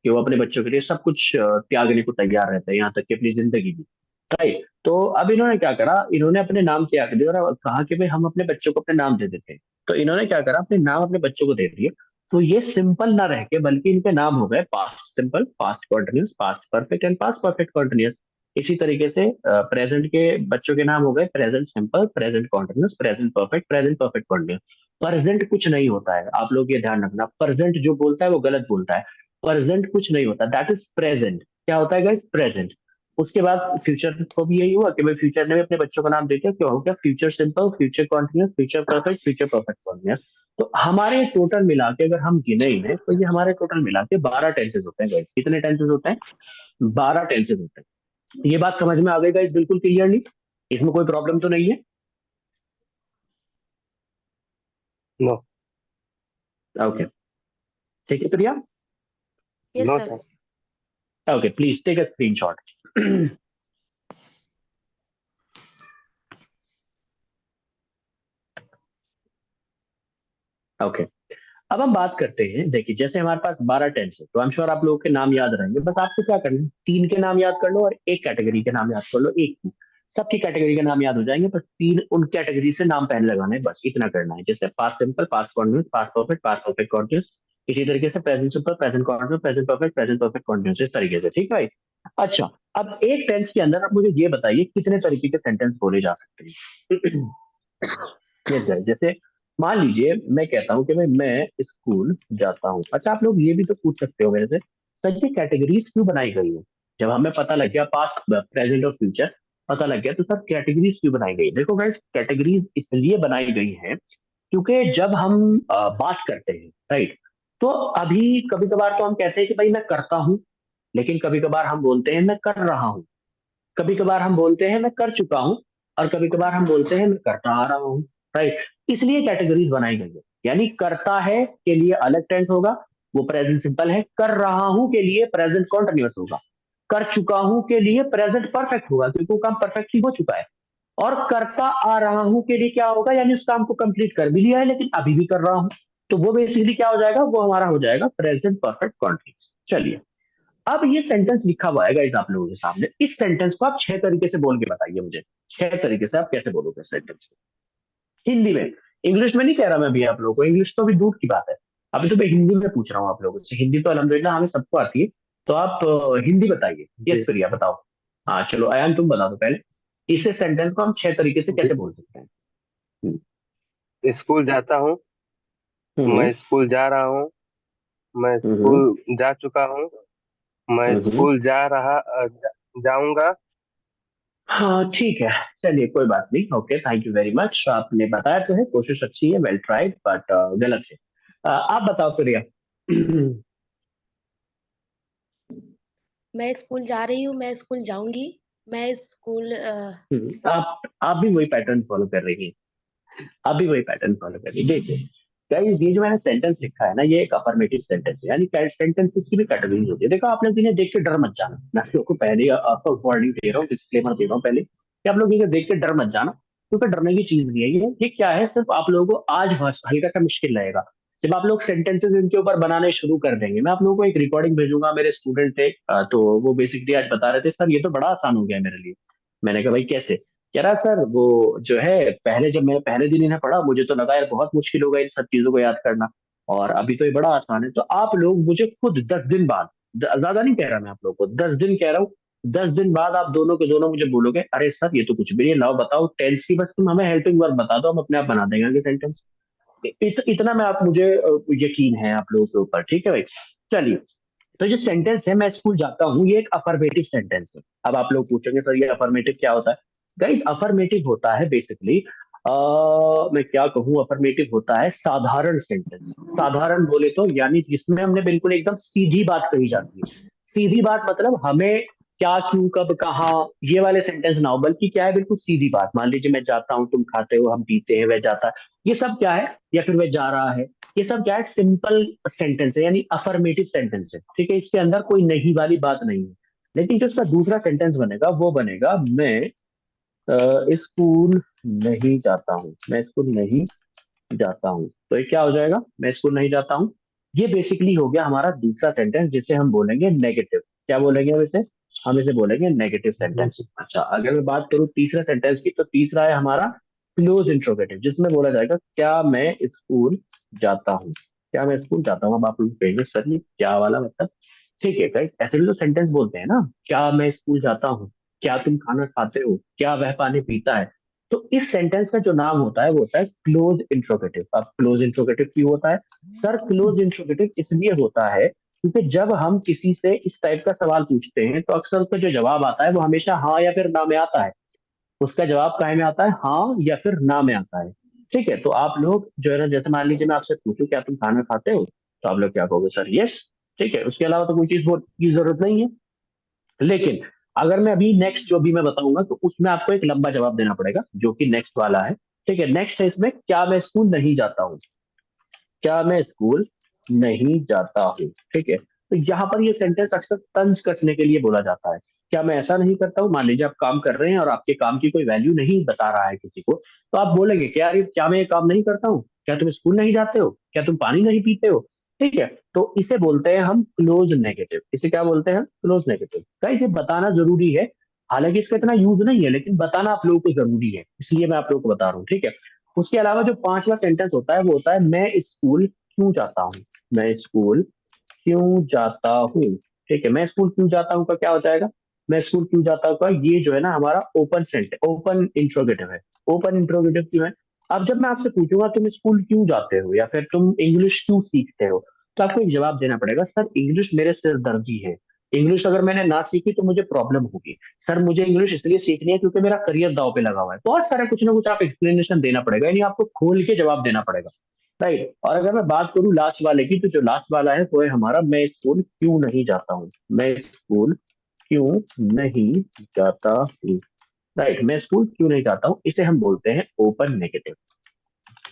कि वो अपने बच्चों के लिए सब कुछ त्यागने को तैयार रहते हैं, यहाँ तक कि अपनी जिंदगी भी। राइट, तो अब इन्होंने क्या करा, इन्होंने अपने नाम त्याग दिए और कहा कि भाई हम अपने बच्चों को अपने नाम दे देते हैं। तो इन्होंने क्या करा, अपने नाम अपने बच्चों को दे दिए। तो ये सिंपल ना रह के, बल्कि इनके नाम हो गए past simple, past continuous, past perfect and past perfect continuous. इसी तरीके से प्रेजेंट के बच्चों के नाम हो गए present simple, present continuous, present perfect continuous. Present कुछ नहीं होता है, आप लोग ये ध्यान रखना, प्रेजेंट जो बोलता है वो गलत बोलता है। प्रेजेंट कुछ नहीं होता, दैट इज प्रेजेंट। क्या होता है गाइस? प्रेजेंट। उसके बाद फ्यूचर को भी यही हुआ कि भाई फ्यूचर ने भी अपने बच्चों का नाम देते, क्या हो गया, future simple, future continuous, future perfect continuous. तो हमारे टोटल मिला के अगर हम गिने ही तो ये हमारे टोटल मिला के 12 टेंसेज होते हैं गाइस। कितने टेंसेज होते हैं? 12 टेंसेज होते हैं। ये बात समझ में आ गई गाइस बिल्कुल क्लियरली? इसमें कोई प्रॉब्लम तो नहीं है? नो। ओके, ठीक है Priya. Yes no sir. Sir. Okay, please take a screenshot. Okay, अब हम बात करते हैं। देखिए, जैसे हमारे पास 12 टेंस है, तो आई एम श्योर आप लोगों के नाम याद रहेंगे। बस आपको क्या करना है, तीन के नाम याद कर लो और एक कैटेगरी के नाम याद कर लो। एक की, सबकी कैटेगरी के नाम याद हो जाएंगे, बस तीन उन कैटेगरी से नाम पहले लगाना है, बस इतना करना है। जैसे past simple, past continuous, past perfect continuous. इसी तरीके से present simple, present continuous, present perfect continuous, इस तरीके से। ठीक है भाई? अच्छा, अब एक टेंस के अंदर आप मुझे ये बताइए कितने तरीके के सेंटेंस बोले जा सकते हैं? यस गाइस, जैसे मान लीजिए मैं कहता हूँ कि भाई मैं स्कूल जाता हूँ। अच्छा, आप लोग ये भी तो पूछ सकते हो मेरे से, सर ये कैटेगरीज क्यों बनाई गई है? जब हमें पता लग गया पास्ट, प्रेजेंट और फ्यूचर पता लग गया, तो सर कैटेगरीज क्यों बनाई गई? देखो गाइस, कैटेगरीज इसलिए बनाई गई है क्योंकि जब हम बात करते हैं, राइट, तो अभी कभी कभार तो हम कहते हैं कि भाई मैं करता हूँ, लेकिन कभी कभार हम बोलते हैं मैं कर रहा हूँ, कभी कभार हम बोलते हैं मैं कर चुका हूँ, और कभी कभार हम बोलते हैं मैं करता आ रहा हूँ, राइट। इसलिए कैटेगरीज बनाई गई है। यानी करता है के लिए अलग टेंस होगा, वो प्रेजेंट सिंपल है। कर रहा हूं के लिए प्रेजेंट कॉन्टिन्यूअस होगा। कर चुका हूं के लिए प्रेजेंट परफेक्ट होगा, क्योंकि वो काम परफेक्टली हो चुका है। और करता आ रहा हूं के लिए क्या होगा, यानी उस काम को कंप्लीट कर भी लिया है लेकिन अभी भी कर रहा हूं। तो वो बेसिकली क्या हो जाएगा, वो हमारा हो जाएगा प्रेजेंट परफेक्ट कॉन्टिन्यूअस। चलिए, अब ये सेंटेंस लिखा हुआ है गाइस आप लोगों के सामने। इस सेंटेंस को आप 6 तरीके से बोल के बताइए मुझे। 6 तरीके से आप कैसे बोलोगे सेंटेंस को हिंदी में। इंग्लिश में नहीं कह रहा मैं अभी आप लोगों को, इंग्लिश तो अभी दूर की बात है। अभी तो मैं हिंदी में पूछ रहा हूँ आप लोगों से। हिंदी तो अल्हम्दुलिल्लाह हमें सबको आती है। तो आप हिंदी बताइए। यस जी प्रिया बताओ। हाँ चलो अयान तुम बता दो पहले। इसे सेंटेंस को हम 6 तरीके से कैसे जी। बोल सकते हैं? हम्म, स्कूल जाता हूँ, हम्म, मैं स्कूल जा रहा हूँ, मैं हम्म, स्कूल जा चुका हूँ, मैं हम्म। स्कूल जाऊंगा। हाँ ठीक है, चलिए कोई बात नहीं। Okay, thank you very much. आपने बताया तो है, कोशिश अच्छी है, वेल ट्राइड, बट गलत है। आप बताओ प्रिया। मैं स्कूल जा रही हूँ, मैं स्कूल जाऊंगी, मैं स्कूल आप भी वही पैटर्न फॉलो कर रही हैं। आप भी वही पैटर्न फॉलो कर रही हैं। देखिए गाइस, ये जो मैंने सेंटेंस लिखा है ना, ये एक अफर्मेटिव सेंटेंस है। यानी सेंटेंस की भी कैटेगरी होती है। देखो, आप लोग इन्हें देख के डर मत जाना। मैं आप लोग को पहले आपको वार्निंग दे रहा हूँ, डिस्क्लेमर दे रहा हूँ पहले कि आप लोग इन्हें देख के डर मत जाना, क्योंकि डरने की चीज नहीं है ये क्या है, सिर्फ आप लोगों को आज हल्का सा मुश्किल रहेगा। जब आप लोग सेंटेंसेस इनके ऊपर बनाने शुरू कर देंगे, मैं आप लोगों को एक रिकॉर्डिंग भेजूंगा। मेरे स्टूडेंट थे, तो वो बेसिकली आज बता रहे थे, सर ये तो बड़ा आसान हो गया है मेरे लिए। मैंने कहा भाई कैसे? कह रहा सर वो जो है, पहले जब मैं पहले दिन इन्हें पढ़ा, मुझे तो लगा यार बहुत मुश्किल होगा इन सब चीजों को याद करना, और अभी तो ये बड़ा आसान है। तो आप लोग मुझे खुद 10 दिन बाद, ज्यादा नहीं कह रहा मैं आप लोग को, 10 दिन कह रहा हूँ, 10 दिन बाद आप दोनों के दोनों मुझे बोलोगे अरे सर ये तो कुछ भी नहीं है, लाओ बताओ टेंस की, बस तुम हमें हेल्पिंग वर्ब बता दो, हम अपने आप बना देंगे आगे सेंटेंस। इतना मैं आप मुझे यकीन है आप लोगों के ऊपर, ठीक है भाई। चलिए, तो जो सेंटेंस है मैं स्कूल जाता हूँ, ये एक अफर्मेटिव सेंटेंस है। अब आप लोग पूछेंगे सर ये अफर्मेटिव क्या होता है? गाइस, अफर्मेटिव होता है बेसिकली, मैं क्या कहूँ, अफर्मेटिव होता है साधारण सेंटेंस। साधारण बोले तो यानी जिसमें हमने बिल्कुल एकदम सीधी बात कही जाती है। सीधी बात मतलब हमें क्या, क्यों, कब, कहाँ, ये वाले सेंटेंस ना हो, बल्कि क्या है, बिल्कुल सीधी बात। मान लीजिए मैं जाता हूँ, तुम खाते हो, हम पीते हैं, वह जाता है, ये सब क्या है, या फिर वह जा रहा है, ये सब क्या है, सिंपल सेंटेंस है, यानी अफर्मेटिव सेंटेंस है। ठीक है, इसके अंदर कोई नहीं वाली बात नहीं है। लेकिन जो इसका दूसरा सेंटेंस बनेगा वो बनेगा मैं स्कूल नहीं जाता हूँ, मैं स्कूल नहीं जाता हूँ। तो ये क्या हो जाएगा, मैं स्कूल नहीं जाता हूँ। ये बेसिकली हो गया हमारा दूसरा सेंटेंस, जिसे हम बोलेंगे नेगेटिव। क्या बोलेंगे हम इसे? हम इसे बोलेंगे नेगेटिव जी। सेंटेंस। अच्छा, अगर मैं बात करूँ तीसरा सेंटेंस की, तो तीसरा है हमारा क्लोज इंट्रोगेटिव, जिसमें बोला जाएगा क्या मैं स्कूल जाता हूँ। क्या मैं स्कूल जाता हूँ। अब आप लोग कहेंगे सर ये क्या वाला मतलब? ठीक है गाइस, ऐसे भी तो सेंटेंस बोलते हैं ना, क्या मैं स्कूल जाता हूँ, क्या तुम खाना खाते हो, क्या वह पानी पीता है। तो इस सेंटेंस का जो नाम होता है वो होता है क्लोज इंट्रोगेटिव। अब क्लोज इंट्रोगेटिव क्यों होता है सर? क्लोज इंट्रोगेटिव इसलिए होता है क्योंकि जब हम किसी से इस टाइप का सवाल पूछते हैं, तो अक्सर उसका जो जवाब आता है वो हमेशा हाँ या फिर ना में आता है। उसका जवाब काय में आता है, हाँ या फिर ना में आता है। ठीक है, तो आप लोग जो है ना, जैसे मान लीजिए मैं आपसे पूछूं क्या तुम खाना खाते हो, तो आप लोग क्या कहोगे? Sir yes. ठीक है, उसके अलावा तो कोई चीज की जरूरत नहीं है। लेकिन अगर मैं अभी नेक्स्ट जो भी मैं बताऊंगा, तो उसमें आपको एक लंबा जवाब देना पड़ेगा, जो कि नेक्स्ट वाला है। ठीक है, नेक्स्ट है इसमें क्या मैं स्कूल नहीं जाता हूँ। क्या मैं स्कूल नहीं जाता हूँ। ठीक है, तो यहाँ पर ये सेंटेंस अक्सर तंज कसने के लिए बोला जाता है। क्या मैं ऐसा नहीं करता हूँ? मान लीजिए आप काम कर रहे हैं और आपके काम की कोई वैल्यू नहीं बता रहा है किसी को, तो आप बोलेंगे क्या यार क्या मैं ये काम नहीं करता हूँ? क्या तुम स्कूल नहीं जाते हो? क्या तुम पानी नहीं पीते हो? ठीक है, तो इसे बोलते हैं हम क्लोज नेगेटिव। इसे क्या बोलते हैं? Close negative. गाइस, ये बताना जरूरी है, हालांकि इसका इतना यूज नहीं है, लेकिन बताना आप लोगों को जरूरी है, इसलिए मैं आप लोगों को बता रहा हूँ। ठीक है, उसके अलावा जो पांचवा सेंटेंस होता है वो होता है मैं स्कूल क्यों जाता हूँ। मैं स्कूल क्यों जाता हूँ। ठीक है, मैं स्कूल क्यों जाता हूँ का क्या हो जाएगा? मैं स्कूल क्यों जाता हूँ का ये जो है ना हमारा ओपन इंट्रोगेटिव है। ओपन इंट्रोगेटिव क्यों है? अब जब मैं आपसे पूछूंगा तुम स्कूल क्यों जाते हो या फिर तुम इंग्लिश क्यों सीखते हो, तो आपको एक जवाब देना पड़ेगा, सर इंग्लिश मेरे सिरदर्दी है, इंग्लिश अगर मैंने ना सीखी तो मुझे प्रॉब्लम होगी, सर मुझे इंग्लिश इसलिए सीखनी है क्योंकि मेरा करियर दांव पे लगा हुआ है। बहुत सारा कुछ ना कुछ आप एक्सप्लेनेशन देना पड़ेगा, यानी आपको खोल के जवाब देना पड़ेगा, राइट। और अगर मैं बात करूं लास्ट वाले की, तो जो लास्ट वाला है वो है हमारा, मैं स्कूल क्यों नहीं जाता हूँ, मैं स्कूल क्यों नहीं जाता हूँ, राइट। मैं स्कूल क्यों नहीं जाता हूँ, इसे हम बोलते हैं ओपन नेगेटिव,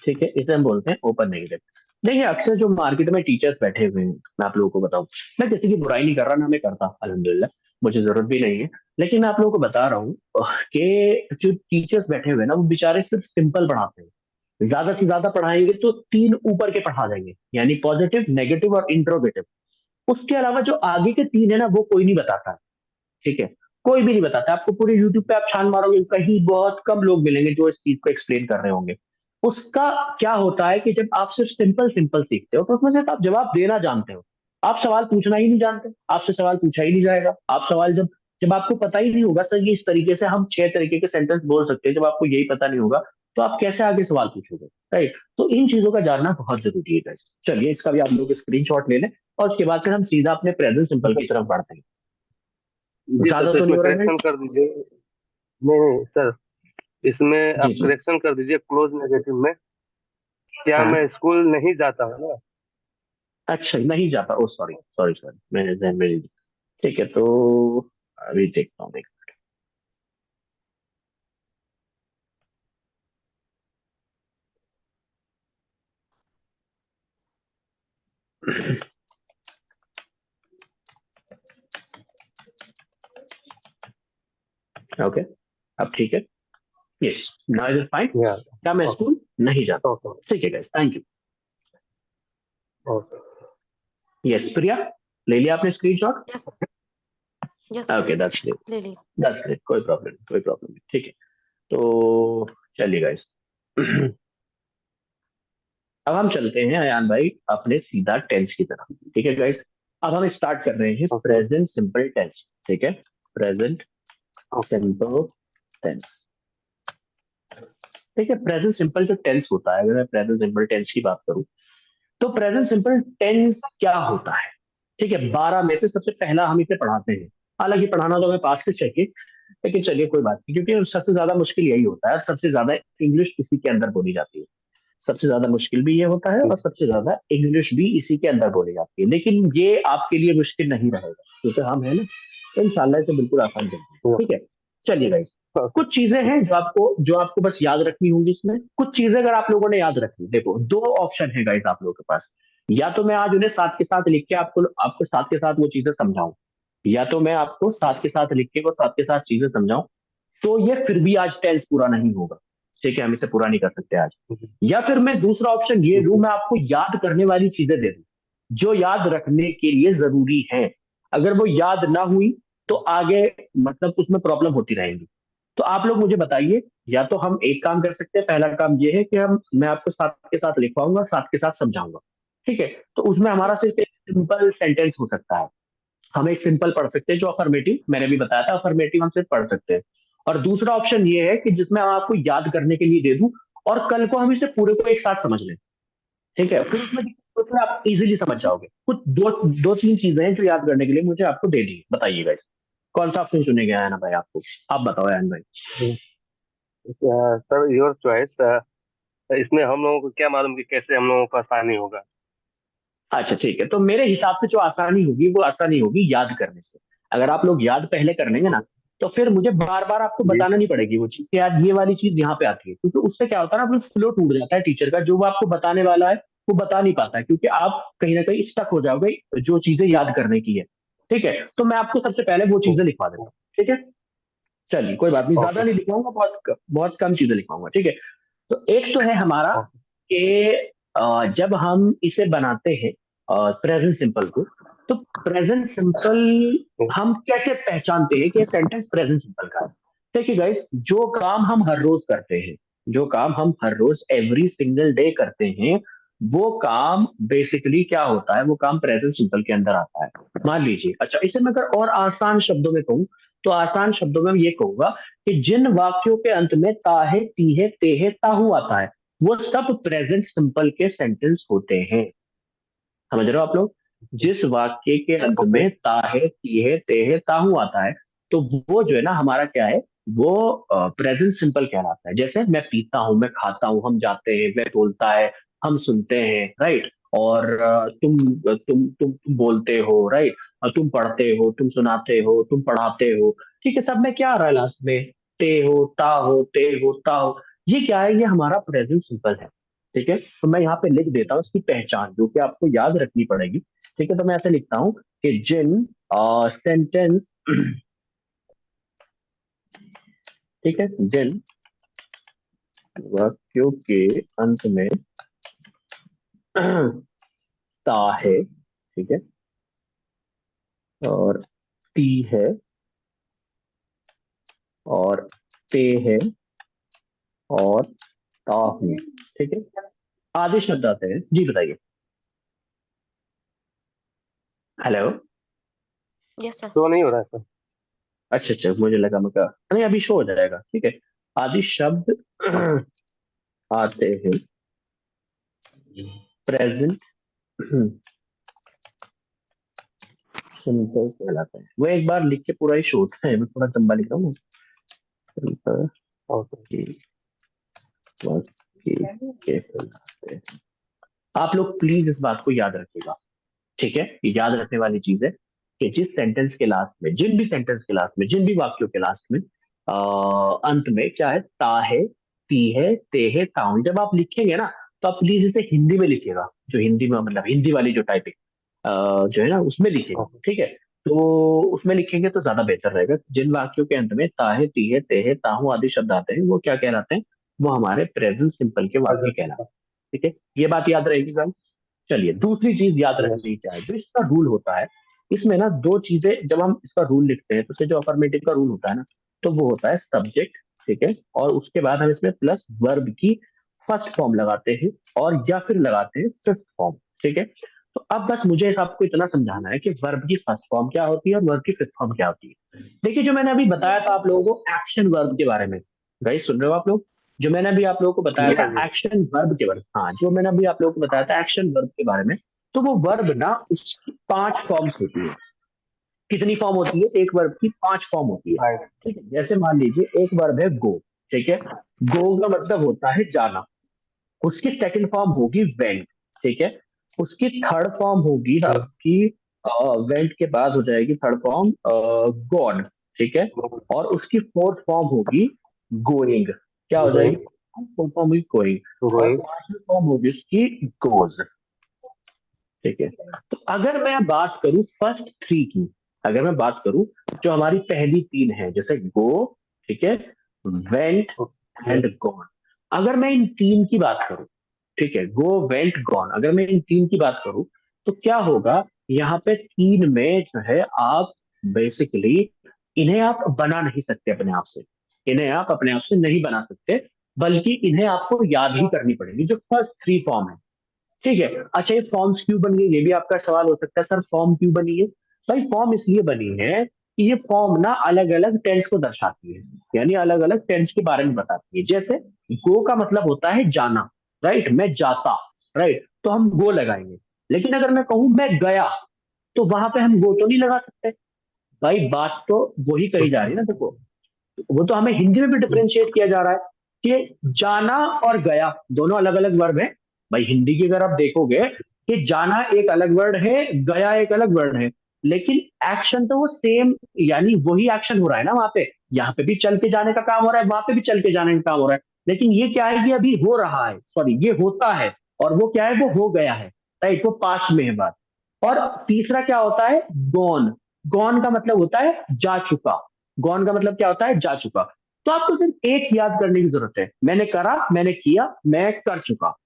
ठीक है, इसे हम बोलते हैं ओपन नेगेटिव। देखिए अक्सर जो मार्केट में टीचर्स बैठे हुए हैं, मैं आप लोगों को बताऊं, मैं किसी की बुराई नहीं कर रहा, ना मैं करता, अल्हम्दुलिल्लाह, मुझे जरूरत भी नहीं है, लेकिन मैं आप लोगों को बता रहा हूँ कि जो टीचर्स बैठे हुए हैं ना, वो बेचारे सिर्फ सिंपल पढ़ाते हैं, ज्यादा से ज्यादा पढ़ाएंगे तो 3 ऊपर के पढ़ा देंगे, यानी पॉजिटिव, नेगेटिव और इंट्रोगेटिव। उसके अलावा जो आगे के 3 है ना, वो कोई नहीं बताता है, ठीक है, कोई भी नहीं बताता। आपको पूरे यूट्यूब पे आप छान मारोगे, कहीं बहुत कम लोग मिलेंगे जो इस चीज को एक्सप्लेन कर रहे होंगे। उसका क्या होता है कि जब आप सिर्फ सिंपल सिंपल सीखते हो तो उसमें सिर्फ आप जवाब देना जानते हो, आप सवाल पूछना ही नहीं जानते, आपसे सवाल पूछा ही नहीं जाएगा। आप सवाल जब जब आपको पता ही नहीं होगा सर ये इस तरीके से हम 6 तरीके के सेंटेंस बोल सकते हैं, जब आपको यही पता नहीं होगा तो आप कैसे आगे सवाल पूछोगे, राइट। तो इन चीजों का जानना बहुत जरूरी है guys। चलिए इसका भी आप लोग स्क्रीनशॉट ले लें, और उसके बाद फिर हम सीधा अपने प्रेजेंट सिंपल की तरफ बढ़ते हैं। जी सर, ज्यादा तो तो नहीं इसमें हो रहा है करेक्शन guys? कर दीजिए। नहीं नहीं सर, इसमें जी आप जी। करेक्शन कर दीजिए क्लोज नेगेटिव में, क्या हाँ, मैं स्कूल नहीं जाता हूँ ना। अच्छा नहीं जाता, ओ सॉरी सॉरी सॉरी, मेरे ध्यान में नहीं। ठीक है, तो अभी देखता हूँ, देख। ओके, अब ठीक है, yes, now is it fine. या क्या मैं ओके स्कूल नहीं जाता? ओके ठीक है guys, thank you. Okay. Yes Priya, ले लिया आपने screenshot? Yes yes sir, okay that's great, ले ली। दैट्स ग्रेट, कोई प्रॉब्लम नहीं, कोई प्रॉब्लम नहीं, ठीक है। तो चलिए गाइस, अब हम चलते हैं अयान भाई अपने सीधा टेंस की तरफ, ठीक है गाइस। अब हम स्टार्ट कर रहे हैं ओके प्रेजेंट सिंपल टेंस, ठीक है, प्रेजेंट ओके सिंपल टेंस, ठीक है। प्रेजेंट सिंपल जो टेंस होता है, अगर मैं प्रेजेंट सिंपल टेंस की बात करूं, तो प्रेजेंट सिंपल टेंस क्या होता है, ठीक है। 12 में से सबसे पहला हम इसे पढ़ाते हैं, हालांकि पढ़ाना तो हमें पास से चाहिए, लेकिन चलिए कोई बात नहीं, क्योंकि सबसे ज्यादा मुश्किल यही होता है, सबसे ज्यादा इंग्लिश इसी के अंदर बोली जाती है, सबसे ज्यादा मुश्किल भी ये होता है और सबसे ज्यादा इंग्लिश भी इसी के अंदर बोली जाती है। लेकिन ये आपके लिए मुश्किल नहीं रहेगा, क्योंकि हम है ना, इंशाल्लाह इसे बिल्कुल आसान करेंगे, ठीक है। चलिए गाइस, ओके कुछ चीजें हैं जो आपको बस याद रखनी होंगी इसमें। कुछ चीजें अगर आप लोगों ने याद रखनी, देखो 2 ऑप्शन है गाइस आप लोगों के पास, या तो मैं आज उन्हें साथ के साथ लिख के आपको आपको साथ के साथ वो चीजें समझाऊं, या तो मैं आपको साथ के साथ लिख के वो साथ के साथ चीजें समझाऊं, तो ये फिर भी आज टेंस पूरा नहीं होगा, ठीक है, हम इसे पूरा नहीं कर सकते आज। या फिर मैं दूसरा ऑप्शन ये दूं, मैं आपको याद करने वाली चीजें दे दूं जो याद रखने के लिए जरूरी है, अगर वो याद ना हुई तो आगे मतलब उसमें प्रॉब्लम होती रहेगी। तो आप लोग मुझे बताइए, या तो हम एक काम कर सकते हैं, पहला काम ये है कि मैं आपको साथ के साथ लिखवाऊंगा, साथ के साथ समझाऊंगा, ठीक है। तो उसमें हमारा यस सिर्फ एक सिंपल सेंटेंस हो सकता है, हम एक सिंपल पढ़ सकते हैं जो अफर्मेटिव मैंने भी बताया था, अफर्मेटिव हम सिर्फ पढ़ सकते हैं। और दूसरा ऑप्शन ये है कि जिसमें हम आपको याद करने के लिए दे दूं और कल को हम इसे पूरे को एक साथ समझ लें, ठीक है, फिर उसमें आप इजीली समझ जाओगे। कुछ दो दो तीन चीजें हैं जो याद करने के लिए मुझे आपको दे दी, बताइएगा इस कौन सा ऑप्शन चुनेंगे आयन भाई, आपको आप बताओ आयन भाई। Sir, your choice. इसमें हम लोगों को क्या मालूम कि कैसे हम लोगों को आसानी होगा। अच्छा ठीक है, तो मेरे हिसाब से जो आसानी होगी वो आसानी होगी याद करने से। अगर आप लोग याद पहले कर लेंगे ना, तो फिर मुझे बार बार आपको जी बताना नहीं पड़ेगी वो चीज कि यार ये वाली चीज यहाँ पे आती है, क्योंकि उससे क्या होता है ना, फिर फ्लो टूट जाता है टीचर का, जो वो आपको बताने वाला है वो बता नहीं पाता है, क्योंकि आप कहीं ना कहीं स्टक हो जाओगे जो चीजें याद करने की है, ठीक है। तो मैं आपको सबसे पहले वो चीजें लिखवा देता हूँ, ठीक है। चलिए कोई बात नहीं, ज्यादा ओके नहीं लिखवाऊंगा, बहुत बहुत कम चीजें लिखवाऊंगा, ठीक है। तो एक तो है हमारा ओके कि जब हम इसे बनाते हैं प्रेजेंट सिंपल को, तो प्रेजेंट सिंपल हम कैसे पहचानते हैं कि सेंटेंस प्रेजेंट सिंपल का है। देखिए गाइस, जो काम हम हर रोज करते हैं, जो काम हम हर रोज एवरी सिंगल डे करते हैं, वो काम बेसिकली क्या होता है, वो काम प्रेजेंट सिंपल के अंदर आता है। मान लीजिए, अच्छा इसे मैं अगर और आसान शब्दों में कहूँ, तो आसान शब्दों में ये कहूंगा कि जिन वाक्यों के अंत में ता है, ती है, ते है, ताहू आता है, वो सब प्रेजेंट सिंपल के सेंटेंस होते हैं। समझ रहे हो आप लोग? जिस वाक्य के अंत में ताहे, तीहे, तेहे, ताहू आता है, तो वो जो है ना हमारा क्या है, वो प्रेजेंट सिंपल कहलाता है। जैसे मैं पीता हूँ, मैं खाता हूँ, हम जाते हैं, वह बोलता है, हम सुनते हैं, राइट। और तुम बोलते हो, राइट। और तुम पढ़ते हो, तुम सुनाते हो, तुम पढ़ाते हो। ठीक है, सब में क्या आ रहा है लास्ट में? ते हो, ता हो, ते हो, ता हो। ये क्या है? ये हमारा प्रेजेंट सिंपल है। ठीक है, तो मैं यहाँ पे लिख देता हूँ इसकी पहचान, जो कि आपको याद रखनी पड़ेगी। ठीक है, तो मैं ऐसे लिखता हूँ कि जिन सेंटेंस ठीक है, जिन वाक्यों के अंत में ता है, ठीक है, और ती है, और ते है, और ता हूं, ठीक है, आदि शब्द आते हैं। जी बताइए। हेलो। Yes sir. तो नहीं हो रहा है सर। अच्छा अच्छा, मुझे लगा मैं कहा नहीं, अभी शो हो जाएगा। ठीक है, आदि शब्द आते हैं प्रेजेंट सिंपल कहलाता है। वो एक बार लिख के पूरा ही शो होता है, मैं थोड़ा लंबा लिख रहा हूँ। Simple okay. की के कहलाते हैं। आप लोग प्लीज इस बात को याद रखिएगा। ठीक है, ये याद रखने वाली चीज है कि जिस सेंटेंस के लास्ट में, जिन भी सेंटेंस के लास्ट में, जिन भी वाक्यों के लास्ट में अंत में क्या है, ता है, ती है, ते है, ताऊ। जब आप लिखेंगे ना, तो आप प्लीज इसे हिंदी में लिखिएगा, जो हिंदी में मतलब हिंदी वाली जो टाइपिंग जो है ना उसमें लिखिएगा। ओके। ठीक है, तो उसमें लिखेंगे तो ज्यादा बेहतर रहेगा। जिन वाक्यों के अंत में ता है, ती है, ते है, ताहू आदि शब्द आते हैं, वो क्या कहलाते हैं? वो हमारे प्रेजेंट सिंपल के वाक्य कहलाते हैं। ठीक है, ये बात याद रहेगी गाइस। चलिए, दूसरी चीज याद रखने की क्या है, जो इसका रूल होता है, इसमें ना दो चीजें, जब हम इसका रूल लिखते हैं तो उससे जो अफर्मेटिव का रूल होता है ना, तो वो होता है सब्जेक्ट। ठीक है, और उसके बाद हम इसमें प्लस वर्ब की फर्स्ट फॉर्म लगाते हैं, और या फिर लगाते हैं फिफ्थ फॉर्म। ठीक है, तो अब बस मुझे आपको इतना समझाना है कि वर्ब की फर्स्ट फॉर्म क्या होती है और वर्ब की फिफ्थ फॉर्म क्या होती है। देखिए, जो मैंने अभी बताया था आप लोगों को एक्शन वर्ब के बारे में, गाइस सुन रहे हो आप लोग? जो मैंने अभी आप लोगों को बताया यस था सर। एक्शन वर्ब के बारे में, हाँ, जो मैंने अभी आप लोगों को बताया था एक्शन वर्ब के बारे में, तो वो वर्ब ना उसकी 5 फॉर्म्स होती है। कितनी फॉर्म होती है? एक वर्ब की 5 फॉर्म होती है। राइट। ठीक है, जैसे मान लीजिए एक वर्ब है गो। ठीक है, गो का मतलब होता है जाना। उसकी सेकंड फॉर्म होगी वेंट। ठीक है, उसकी थर्ड फॉर्म होगी आपकी वेंट के बाद हो जाएगी थर्ड फॉर्म गॉन। ठीक है, और उसकी फोर्थ फॉर्म होगी गोइंग। क्या हो जाएगी? फोर्थ फॉर्म होगी गोइंग, और गोइंग। पांचवी फॉर्म होगी उसकी गोज। ठीक है, तो अगर मैं बात करूं फर्स्ट थ्री की, अगर मैं बात करूं जो हमारी पहली तीन है, जैसे गो, ठीक है, वेंट एंड गॉन, अगर मैं इन तीन की बात करूं, ठीक है, गो वेंट गॉन, अगर मैं इन तीन की बात करूं, तो क्या होगा? यहाँ पे तीन में जो है आप बेसिकली इन्हें आप बना नहीं सकते अपने आप से, इन्हें आप अपने आप से नहीं बना सकते, बल्कि इन्हें आपको याद ही करनी पड़ेगी, जो फर्स्ट थ्री फॉर्म है। ठीक है, अच्छा, ये फॉर्म्स क्यों बन गई, ये भी आपका सवाल हो सकता है, सर फॉर्म क्यों बनी है? भाई फॉर्म इसलिए बनी है कि ये फॉर्म ना अलग अलग टेंस को दर्शाती है, यानी अलग अलग टेंस के बारे में बताती है। जैसे गो का मतलब होता है जाना, राइट, मैं जाता, राइट, तो हम गो लगाएंगे। लेकिन अगर मैं कहूं मैं गया, तो वहां पे हम गो तो नहीं लगा सकते। भाई बात तो वही कही जा रही है ना, देखो, वो तो हमें हिंदी में भी डिफरेंशिएट किया जा रहा है कि जाना और गया दोनों अलग अलग वर्ब है। भाई हिंदी की अगर आप देखोगे कि जाना एक अलग वर्ड है, गया एक अलग वर्ड है, लेकिन एक्शन तो वो सेम, यानी वही एक्शन हो रहा है ना वहां पे। यहाँ पे भी चल के जाने का काम हो रहा है, वहां पे भी चल के जाने का काम हो रहा है, लेकिन ये क्या है कि अभी हो रहा है, सॉरी ये होता है, और वो क्या है, वो हो गया है, राइट, वो पास्ट में है बात। और तीसरा क्या होता है? गॉन। गॉन का मतलब होता है जा चुका। गॉन का मतलब क्या होता है? जा चुका। तो आपको सिर्फ एक याद करने की जरूरत है, मैंने करा, मैंने किया, मैं कर चुका।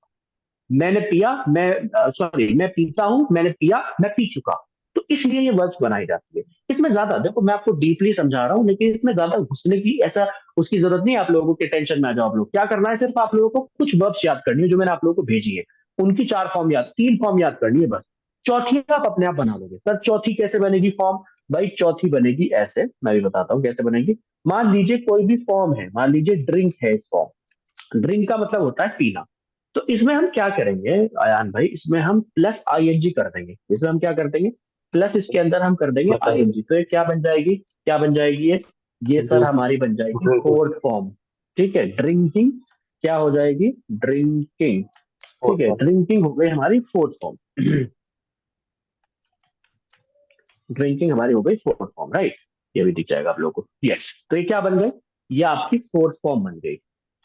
मैंने पिया, मैं सॉरी मैं पीता हूं, मैंने पिया, मैं पी चुका। तो इसलिए ये वर्ड्स बनाई जाती है। इसमें ज्यादा देखो, मैं आपको डीपली समझा रहा हूँ, लेकिन इसमें ज्यादा घुसने की ऐसा उसकी जरूरत नहीं है। आप लोगों के टेंशन में आ जाओ। आप लोग क्या करना है, सिर्फ आप लोगों को कुछ वर्ड्स याद करनी है जो मैंने आप लोगों को भेजी है, उनकी चार फॉर्म याद, तीन फॉर्म याद करनी है बस। चौथी आप अपने आप बना लोगे। सर चौथी कैसे बनेगी फॉर्म? भाई चौथी बनेगी ऐसे, मैं भी बताता हूँ कैसे बनेगी। मान लीजिए कोई भी फॉर्म है, मान लीजिए ड्रिंक है, फॉर्म ड्रिंक का मतलब होता है पीना। तो इसमें हम क्या करेंगे अयान भाई, इसमें हम प्लस आईएनजी कर देंगे। इसमें हम क्या कर देंगे, प्लस इसके अंदर हम कर देंगे मतलब आईएनजी। तो ये क्या बन जाएगी, क्या बन जाएगी ये सर हमारी बन जाएगी फोर्थ फॉर्म। ठीक है, ड्रिंकिंग क्या हो जाएगी, ड्रिंकिंग। ठीक है, ड्रिंकिंग हो गई हमारी फोर्थ फॉर्म। ड्रिंकिंग हमारी हो गई फोर्थ फॉर्म, राइट। ये भी दिख जाएगा आप लोगों को, यस। तो ये क्या बन गए, ये आपकी फोर्थ फॉर्म बन गई।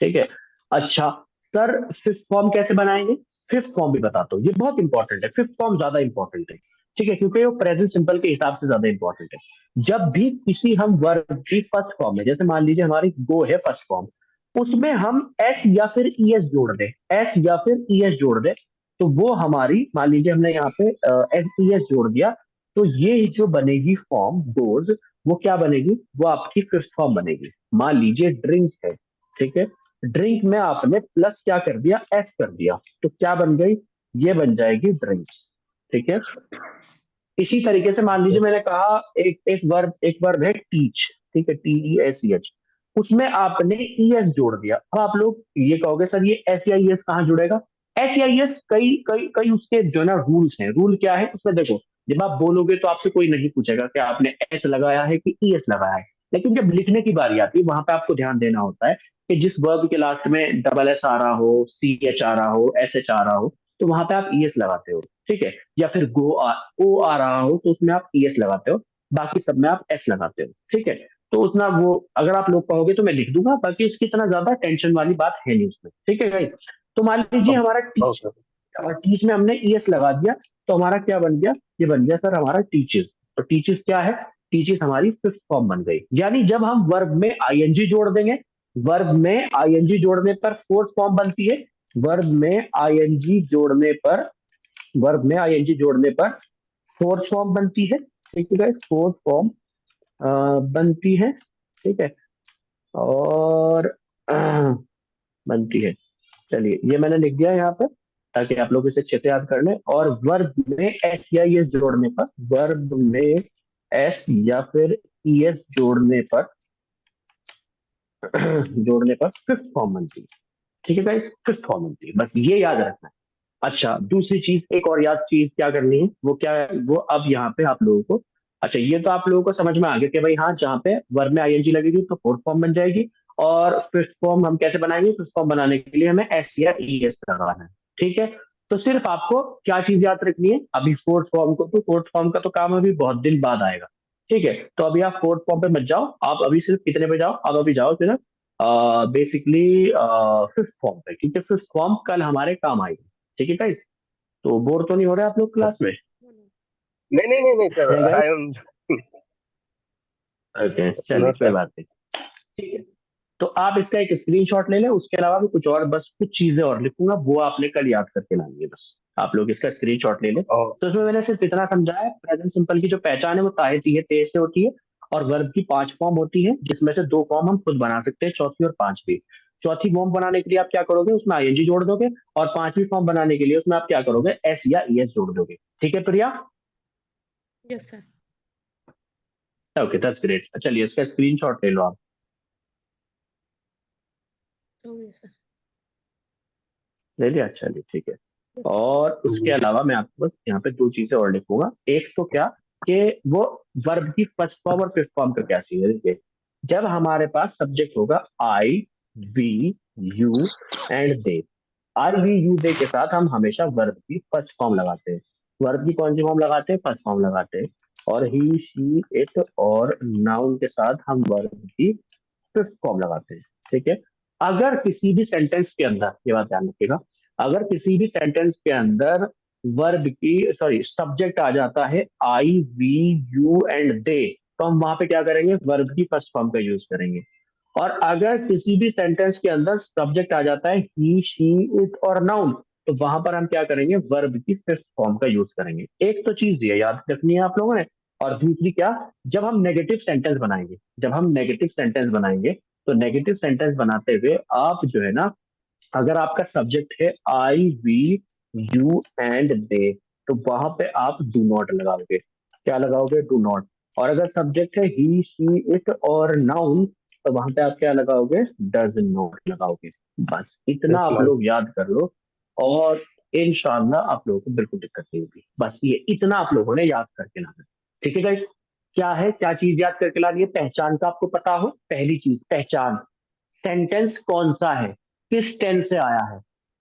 ठीक है, अच्छा सर फिफ्थ फॉर्म कैसे बनाएंगे, फिफ्थ फॉर्म भी बताता हूँ, ये बहुत इंपॉर्टेंट है, फिफ्थ फॉर्म ज्यादा इंपॉर्टेंट है। ठीक है, क्योंकि वो प्रेजेंट सिंपल के हिसाब से ज्यादा इंपॉर्टेंट है। जब भी किसी हम वर्ब की फर्स्ट फॉर्म में, जैसे मान लीजिए हमारी गो है फर्स्ट फॉर्म, उसमें हम एस या फिर ईएस जोड़ दें, एस या फिर ईएस जोड़ दें, तो वो हमारी, मान लीजिए हमने यहाँ पे एस ईएस जोड़ दिया, तो ये जो बनेगी फॉर्म डोज, वो क्या बनेगी, वो आपकी फिफ्थ फॉर्म बनेगी। मान लीजिए ड्रिंक है, ठीक है, ड्रिंक में आपने प्लस क्या कर दिया, एस कर दिया, तो क्या बन गई, ये बन जाएगी ड्रिंक्स। ठीक है, इसी तरीके से मान लीजिए मैंने कहा एक वर्ब है टीच, ठीक है, TEACH, उसमें आपने ES जोड़ दिया। अब आप लोग ये कहोगे सर ये SEIS कहाँ जुड़ेगा, SEIS कई कई कई उसके जो है ना रूल्स हैं। रूल क्या है उसमें, देखो जब आप बोलोगे तो आपसे कोई नहीं पूछेगा कि आपने एस लगाया है कि ES लगाया है, लेकिन जब लिखने की बारी आती है वहां पे आपको ध्यान देना होता है कि जिस वर्ब के लास्ट में डबल एस आ रहा हो, CH आ रहा हो, SH आ रहा हो, तो वहां पे आप ES लगाते हो। ठीक है, या फिर ओ आ रहा हो तो उसमें आप ES लगाते हो, बाकी सब में आप एस लगाते हो। ठीक है, तो उतना वो अगर आप लोग कहोगे तो मैं लिख दूंगा, बाकी इसकी इतना ज्यादा टेंशन वाली बात है नहीं उसमें। ठीक है गाइस, तो मान लीजिए हमारा टीच, और टीच में हमने ES लगा दिया, तो हमारा क्या बन गया, ये बन गया सर हमारा टीचर्स। तो टीचर्स क्या है, टीचर्स हमारी फिफ्थ फॉर्म बन गई। यानी जब हम वर्ब में आईएनजी जोड़ देंगे, वर्ब में आईएनजी जोड़ने पर फोर्थ फॉर्म बनती है, वर्ब में आईएनजी जोड़ने पर, वर्ब में आईएनजी जोड़ने पर फोर्थ फॉर्म बनती है। ठीक है, फोर्थ फॉर्म बनती है। ठीक है, और बनती है, चलिए ये मैंने लिख दिया यहाँ पे ताकि आप लोग इसे अच्छे से याद कर लें। और वर्ब में एस या ES जोड़ने पर, वर्ब में एस या फिर ES जोड़ने पर जोड़ने पर फिफ्थ फॉर्म बनती है। ठीक है गाइस, फिफ्थ फॉर्म बनती है, बस ये याद रखना है। अच्छा दूसरी चीज, एक और याद चीज क्या करनी है, वो क्या है, वो अब यहाँ पे आप लोगों को, अच्छा ये तो आप लोगों को समझ में आ गया कि भाई हाँ जहाँ पे वर्ब में आईएनजी लगेगी तो फोर्थ फॉर्म बन जाएगी। और फिफ्थ फॉर्म हम कैसे बनाएंगे, फिफ्थ फॉर्म बनाने के लिए हमें एस या ES लगाना है। ठीक है, तो सिर्फ आपको क्या चीज याद रखनी है, अभी फोर्थ फॉर्म को, तो फोर्थ फॉर्म का तो काम अभी बहुत दिन बाद आएगा। ठीक है, तो अभी आप फोर्थ फॉर्म पे मत जाओ, आप अभी सिर्फ कितने पे जाओ, आप अभी जाओ सिर्फ बेसिकली फिफ्थ फॉर्म पे, क्योंकि फिफ्थ फॉर्म कल हमारे काम आएगी। ठीक है गाइस, तो बोर तो नहीं हो रहे आप लोग क्लास में, नहीं नहीं नहीं नहीं सर, हैं guys? I am okay no चलिए कोई सर। बात नहीं। ठीक है, तो आप इसका एक स्क्रीनशॉट ले लें, उसके अलावा भी कुछ और, बस कुछ चीजें और लिखूंगा, वो आपने कल याद करके लानी है, बस आप लोग इसका स्क्रीनशॉट ले लें। तो इसमें मैंने सिर्फ इतना समझाया, प्रेजेंट सिंपल की जो पहचान है वो ताहे है, तेज से होती है, और वर्ब की 5 फॉर्म होती है, जिसमें से 2 फॉर्म हम खुद बना सकते हैं, चौथी और पांचवी। चौथी फॉर्म बनाने के लिए आप क्या करोगे, उसमें आईएनजी जोड़ दोगे, और पांचवी फॉर्म बनाने के लिए उसमें आप क्या करोगे, एस या ES जोड़ दोगे। ठीक है Priya, yes sir. Okay that's great. चलिए इसका स्क्रीनशॉट ले लो आप, ओके सर। ले लिया, चलिए ठीक है। और उसके अलावा मैं आपको बस यहाँ पे 2 चीजें और लिखूंगा, एक तो क्या कि वो वर्ब की फर्स्ट फॉर्म और फिफ्थ फॉर्म का क्या सीन है। देखिए जब हमारे पास सब्जेक्ट होगा I we you and they, I we you they के साथ हम हमेशा वर्ब की फर्स्ट फॉर्म लगाते हैं। वर्ब की कौन सी फॉर्म लगाते हैं, फर्स्ट फॉर्म लगाते हैं। और ही शी इट और नाउन के साथ हम वर्ब की फिफ्थ फॉर्म लगाते हैं। ठीक है, अगर किसी भी सेंटेंस के अंदर, ये बात ध्यान रखिएगा, अगर किसी भी सेंटेंस के अंदर वर्ब की, सॉरी सब्जेक्ट आ जाता है आई वी यू एंड दे, तो हम वहां पे क्या करेंगे, वर्ब की फर्स्ट फॉर्म का यूज करेंगे। और अगर किसी भी सेंटेंस के अंदर सब्जेक्ट आ जाता है ही शी इट और नाउन, तो वहां पर हम क्या करेंगे, वर्ब की फिफ्थ फॉर्म का यूज करेंगे। एक तो चीज ये याद रखनी है आप लोगों ने। और दूसरी क्या, जब हम नेगेटिव सेंटेंस बनाएंगे, जब हम नेगेटिव सेंटेंस बनाएंगे, तो नेगेटिव सेंटेंस बनाते हुए आप जो है ना, अगर आपका सब्जेक्ट है आई वी यू एंड दे, तो वहां पे आप डू नॉट लगाओगे। क्या लगाओगे, डू नॉट। और अगर सब्जेक्ट है ही शी इट और नाउन, तो वहां पे आप क्या लगाओगे, डज नॉट लगाओगे। बस इतना आप लोग याद कर लो और इंशाल्लाह आप लोगों को बिल्कुल दिक्कत नहीं होगी। बस ये इतना आप लोगों ने याद करके लाना है। ठीक है गाइस? क्या है, क्या चीज याद करके लानी है? पहचान का आपको पता हो, पहली चीज पहचान, सेंटेंस कौन सा है, किस टेंस से आया है।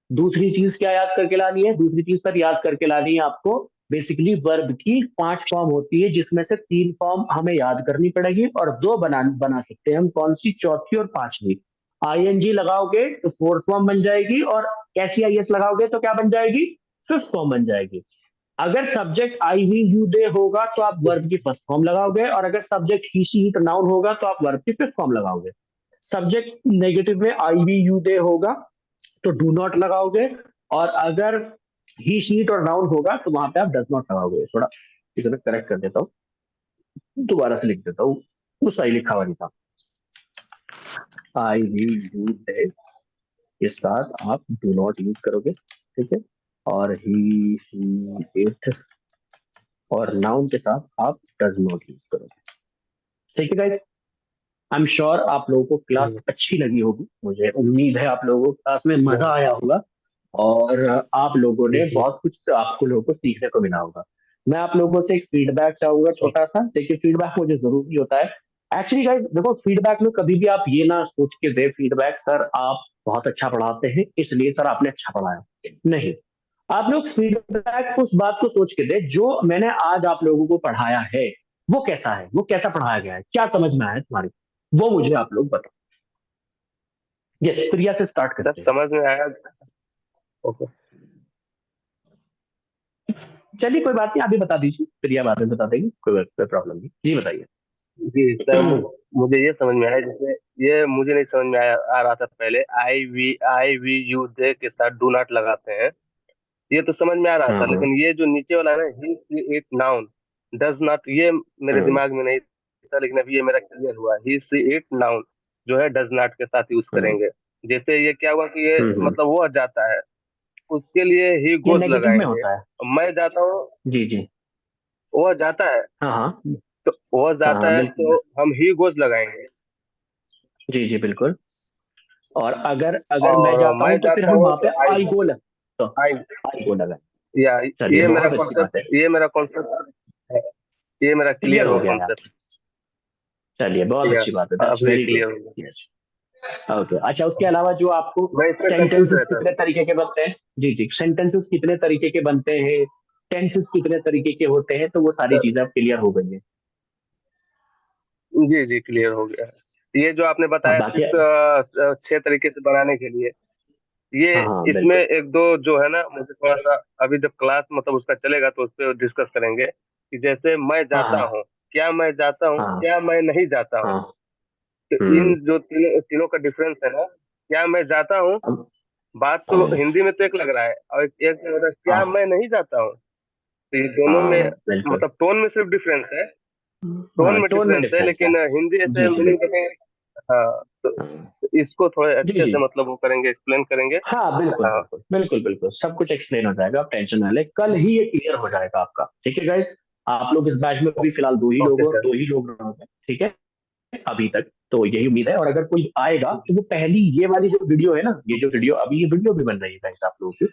दूसरी चीज क्या याद करके लानी है? दूसरी चीज पर याद करके लानी है आपको बेसिकली वर्ब की 5 फॉर्म होती है, जिसमें से 3 फॉर्म हमें याद करनी पड़ेगी और 2 बना सकते हैं हम। कौन सी? चौथी और पांचवी। आईएनजी लगाओगे तो फोर्थ फॉर्म बन जाएगी, और एसईआईएस लगाओगे तो क्या बन जाएगी? फिफ्थ फॉर्म बन जाएगी। अगर सब्जेक्ट आई वी यू दे होगा तो आप वर्ब की फर्स्ट फॉर्म लगाओगे, और अगर subject he she it noun होगा तो आप वर्ब की फिफ्थ फॉर्म लगाओगे। सब्जेक्ट नेगेटिव में आई वी यू दे होगा तो डू नॉट लगाओगे, और अगर ही शीट और नाउन होगा तो वहां पे आप डज नॉट लगाओगे। थोड़ा इसे मैं करेक्ट कर देता हूँ, दोबारा से लिख देता हूँ, वो सही लिखा हुआ नहीं था। आई वी यू दे के साथ आप डू नॉट यूज करोगे, ठीक है, और ही शी इट और नाउन के साथ आप डज नॉट यूज करोगे। ठीक है गाइस, आई एम श्योर आप लोगों को क्लास अच्छी लगी होगी। मुझे उम्मीद है आप लोगों को क्लास में मजा आया होगा, और आप लोगों ने बहुत कुछ आपको लोगों को सीखने को मिला होगा। मैं आप लोगों से एक फीडबैक चाहूंगा छोटा सा। देखिए, फीडबैक मुझे जरूरी होता है। एक्चुअली गाइस देखो, फीडबैक में कभी भी आप ये ना सोच के दे फीडबैक सर आप बहुत अच्छा पढ़ाते हैं इसलिए सर आपने अच्छा पढ़ाया, नहीं। आप लोग फीडबैक उस बात को सोच के दे जो मैंने आज आप लोगों को पढ़ाया है वो कैसा है, वो कैसा पढ़ाया गया है, क्या समझ में आया तुम्हारी, वो मुझे आप लोग बताओ। यस, प्रिया से स्टार्ट सर करते हैं। समझ में आया। ओके। चलिए कोई बात नहीं, आप भी बता दीजिए, प्रिया बाद में बता देगी, कोई प्रॉब्लम नहीं। जी बताइए। जी सर, मुझे ये समझ में आया, जैसे ये मुझे नहीं समझ में आ रहा था पहले, आई वी यू दे के साथ डू नॉट लगाते हैं, ये तो समझ में आ रहा हाँ था, हाँ लेकिन ये जो नीचे वाला है ना, he she it noun does not, ये मेरे हाँ दिमाग में नहीं था, लेकिन अभी ये मेरा क्लियर हुआ। ही सी इट नाउन जो है डज नॉट के साथ यूज हाँ, करेंगे। जैसे ये क्या हुआ कि ये हम्म। मतलब वो जाता है, उसके लिए ही ये गोज नेगेटिव में लगाएंगे। होता है। मैं जाता हूँ, जी जी। वो जाता है, हाँ हाँ तो वो हाँ जाता हाँ है बिल्कुल। तो हम ही गोज लगाएंगे। जी जी बिल्कुल। और अगर अगर मैं और जाता मैं हूँ तो फिर जाता हम हूँ वहां पे तो आई आई गो, गो लग, तो आई, आई गो लगा। या चलिए ये मेरा बहुत अच्छी बात है, कॉन्सेप्ट, ये मेरा कॉन्सेप्ट है, ये मेरा क्लियर क्लियर हो हुआ गया यार। कॉन्सेप्ट। चलिए बहुत या अच्छी बात है, दैट्स अब ये वेरी गुड। क्लियर हो गया। Yes, okay. अच्छा, उसके अलावा जो आपको मैं इसमें कंफ्यूज सेंटेंसेस रहता कितने था। तरीके के बनते हैं, जी जी, सेंटेंसेस कितने तरीके के बनते हैं, टेंसेस कितने तरीके के होते हैं, तो वो सारी चीजें अब क्लियर हो गई है। जी जी क्लियर हो गया। ये जो आपने हाँ बताया बाकी, 6 तरीके से बनाने के लिए, ये हाँ हाँ इसमें बिल्कुल। एक दो जो है ना, मुझे थोड़ा सा अभी जब क्लास मतलब उसका चलेगा तो उस पर डिस्कस करेंगे, कि जैसे मैं हाँ जाता हाँ हूँ, क्या मैं जाता हूँ, हाँ क्या मैं नहीं जाता हूँ। हाँ। तो इन जो तीनों तीनों का डिफरेंस है ना, क्या मैं जाता हूँ, अब बात तो हाँ हिंदी में तो एक लग रहा है, और एक होता है क्या हाँ मैं नहीं जाता हूँ। तो ये दोनों में हाँ बिल्कुल। मतलब टोन में सिर्फ डिफरेंस है, टोन हाँ में टोन में डिफरेंस है, डिफरेंस है। लेकिन हिंदी ऐसे जी जी मीनिंग बिल्कुल। देखेंगे। हाँ, हाँ, तो इसको थोड़े जी अच्छे जी, से मतलब वो करेंगे, एक्सप्लेन करेंगे। हाँ बिल्कुल हाँ। बिल्कुल बिल्कुल बिल्कुल, सब कुछ एक्सप्लेन हो जाएगा, आप टेंशन ना ले, कल ही ये क्लियर हो जाएगा आपका। ठीक है गाइस, आप लोग इस बैच में अभी फिलहाल दो ही लोग ओके हो, सर। 2 ही लोग रहोगे, ठीक है अभी तक। तो यही उम्मीद है, और अगर कोई आएगा तो वो पहली ये वाली जो वीडियो है ना, ये जो वीडियो अभी ये वीडियो भी बन रही है गाइस आप लोगों की,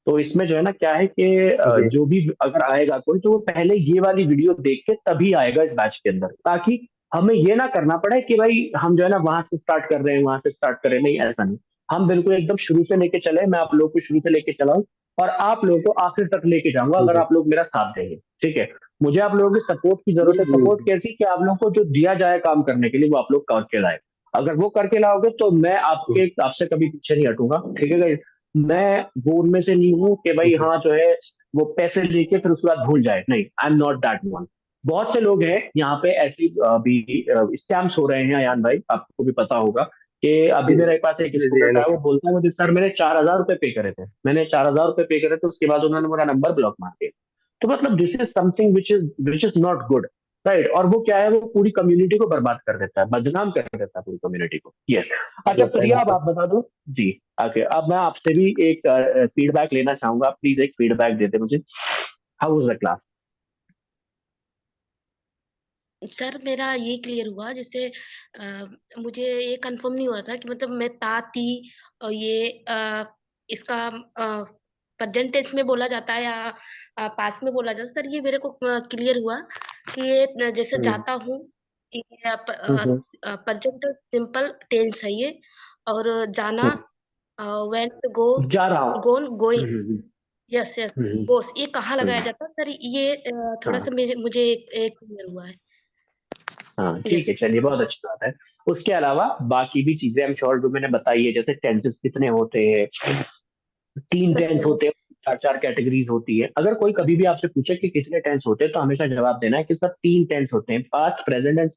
तो इसमें जो है ना क्या है कि जी जो भी अगर आएगा कोई तो वो पहले ये वाली वीडियो देख के तभी आएगा इस बैच के अंदर, ताकि हमें ये ना करना पड़े कि भाई हम जो है ना वहां से स्टार्ट कर रहे हैं वहां से स्टार्ट कर रहे हैं, नहीं ऐसा नहीं। हम बिल्कुल एकदम शुरू से लेके चले, मैं आप लोग को शुरू से लेके चला हूं और आप लोगों को आखिर तक लेके जाऊंगा अगर जी आप लोग मेरा साथ देंगे। ठीक है, मुझे आप लोगों की सपोर्ट की जरूरत है। जी सपोर्ट कैसी? कि आप लोगों को जो दिया जाए काम करने के लिए वो आप लोग करके लाए। अगर वो करके लाओगे तो मैं आपसे कभी पीछे नहीं हटूंगा। ठीक है guys? मैं वो उनमें से नहीं हूँ कि भाई हाँ जो है वो पैसे लेके फिर उसके बाद भूल जाए, नहीं, I am not that one. बहुत से लोग हैं यहाँ पे ऐसी भी स्कैम्स हो रहे हैं अयान भाई, आपको भी पता होगा कि अभी जी मेरे पास एक जी जी स्टूडेंट है, वो बोलता है मुझे सर मैंने 4,000 रुपए पे करे थे, मैंने 4,000 रुपए पे करे थे, उसके बाद उन्होंने मेरा नंबर ब्लॉक मार दिया। तो मतलब this is something which is not good, right. और वो क्या है, वो पूरी कम्युनिटी को बर्बाद कर देता है, बदनाम कर देता है पूरी कम्युनिटी को। यस। अच्छा प्रिया, अब आप बता दो जी। ओके, अब मैं आपसे भी एक फीडबैक लेना चाहूंगा, प्लीज एक फीडबैक देते मुझे, how was the class. Sir मेरा ये क्लियर हुआ, जैसे मुझे ये कंफर्म नहीं हुआ था कि मतलब मैं ता ती और ये इसका प्रेजेंट टेंस में बोला जाता है या पास्ट में बोला जाता है। सर ये मेरे को क्लियर हुआ कि ये जैसे जाता हूँ, ये प्रेजेंट सिंपल टेंस है ये, और जाना वेंट, गो, जा रहा हूँ। गोन, गोइंग, यस यस, गोस, ये कहाँ लगाया हम्म, जाता है सर? ये थोड़ा सा मुझे एक क्लियर हुआ है। हाँ ठीक है, चलिए बहुत अच्छी बात है। उसके अलावा बाकी भी चीजें हम शॉर्ट में मैंने बताई है, जैसे टेंसेस कितने होते हैं, 3 टेंस होते हैं, 4 कैटेगरीज होती है। अगर कोई कभी भी आपसे पूछे कि कितने टेंस होते हैं, तो हमेशा जवाब देना है कि सर 3 टेंस होते हैं, past, present and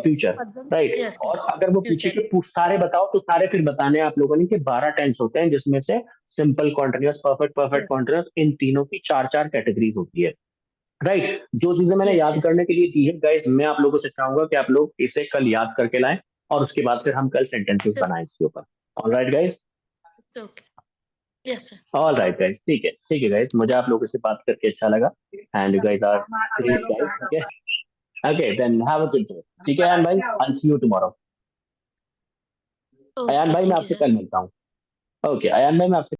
future, right. Yes, और अगर वो पूछे फ्यूचर, कि सारे बताओ, तो सारे फिर बताने हैं आप लोगों ने कि 12 टेंस होते हैं, जिसमें से simple, continuous, perfect, perfect continuous, इन तीनों की 4 कैटेगरीज होती है, राइट। जो चीजें मैंने यस याद यस, करने के लिए दी है गाइस, मैं आप लोगों से चाहूंगा कि आप लोग इसे कल याद करके लाएं, और उसके बाद फिर हम कल सेंटेंसेस बनाएं इसके ऊपर। Alright guys, it's okay, yes sir. All right guys, ठीक है गाइस, मुझे आप लोगों से बात करके अच्छा लगा, and you guys are great guys, ठीक है। Okay then have a good day, ठीक है अयान भाई, I see you tomorrow. Ayan okay, भाई मैं थैंक यू आपसे सर। कल मिलता हूँ। ओके अयान भाई मैं आपसे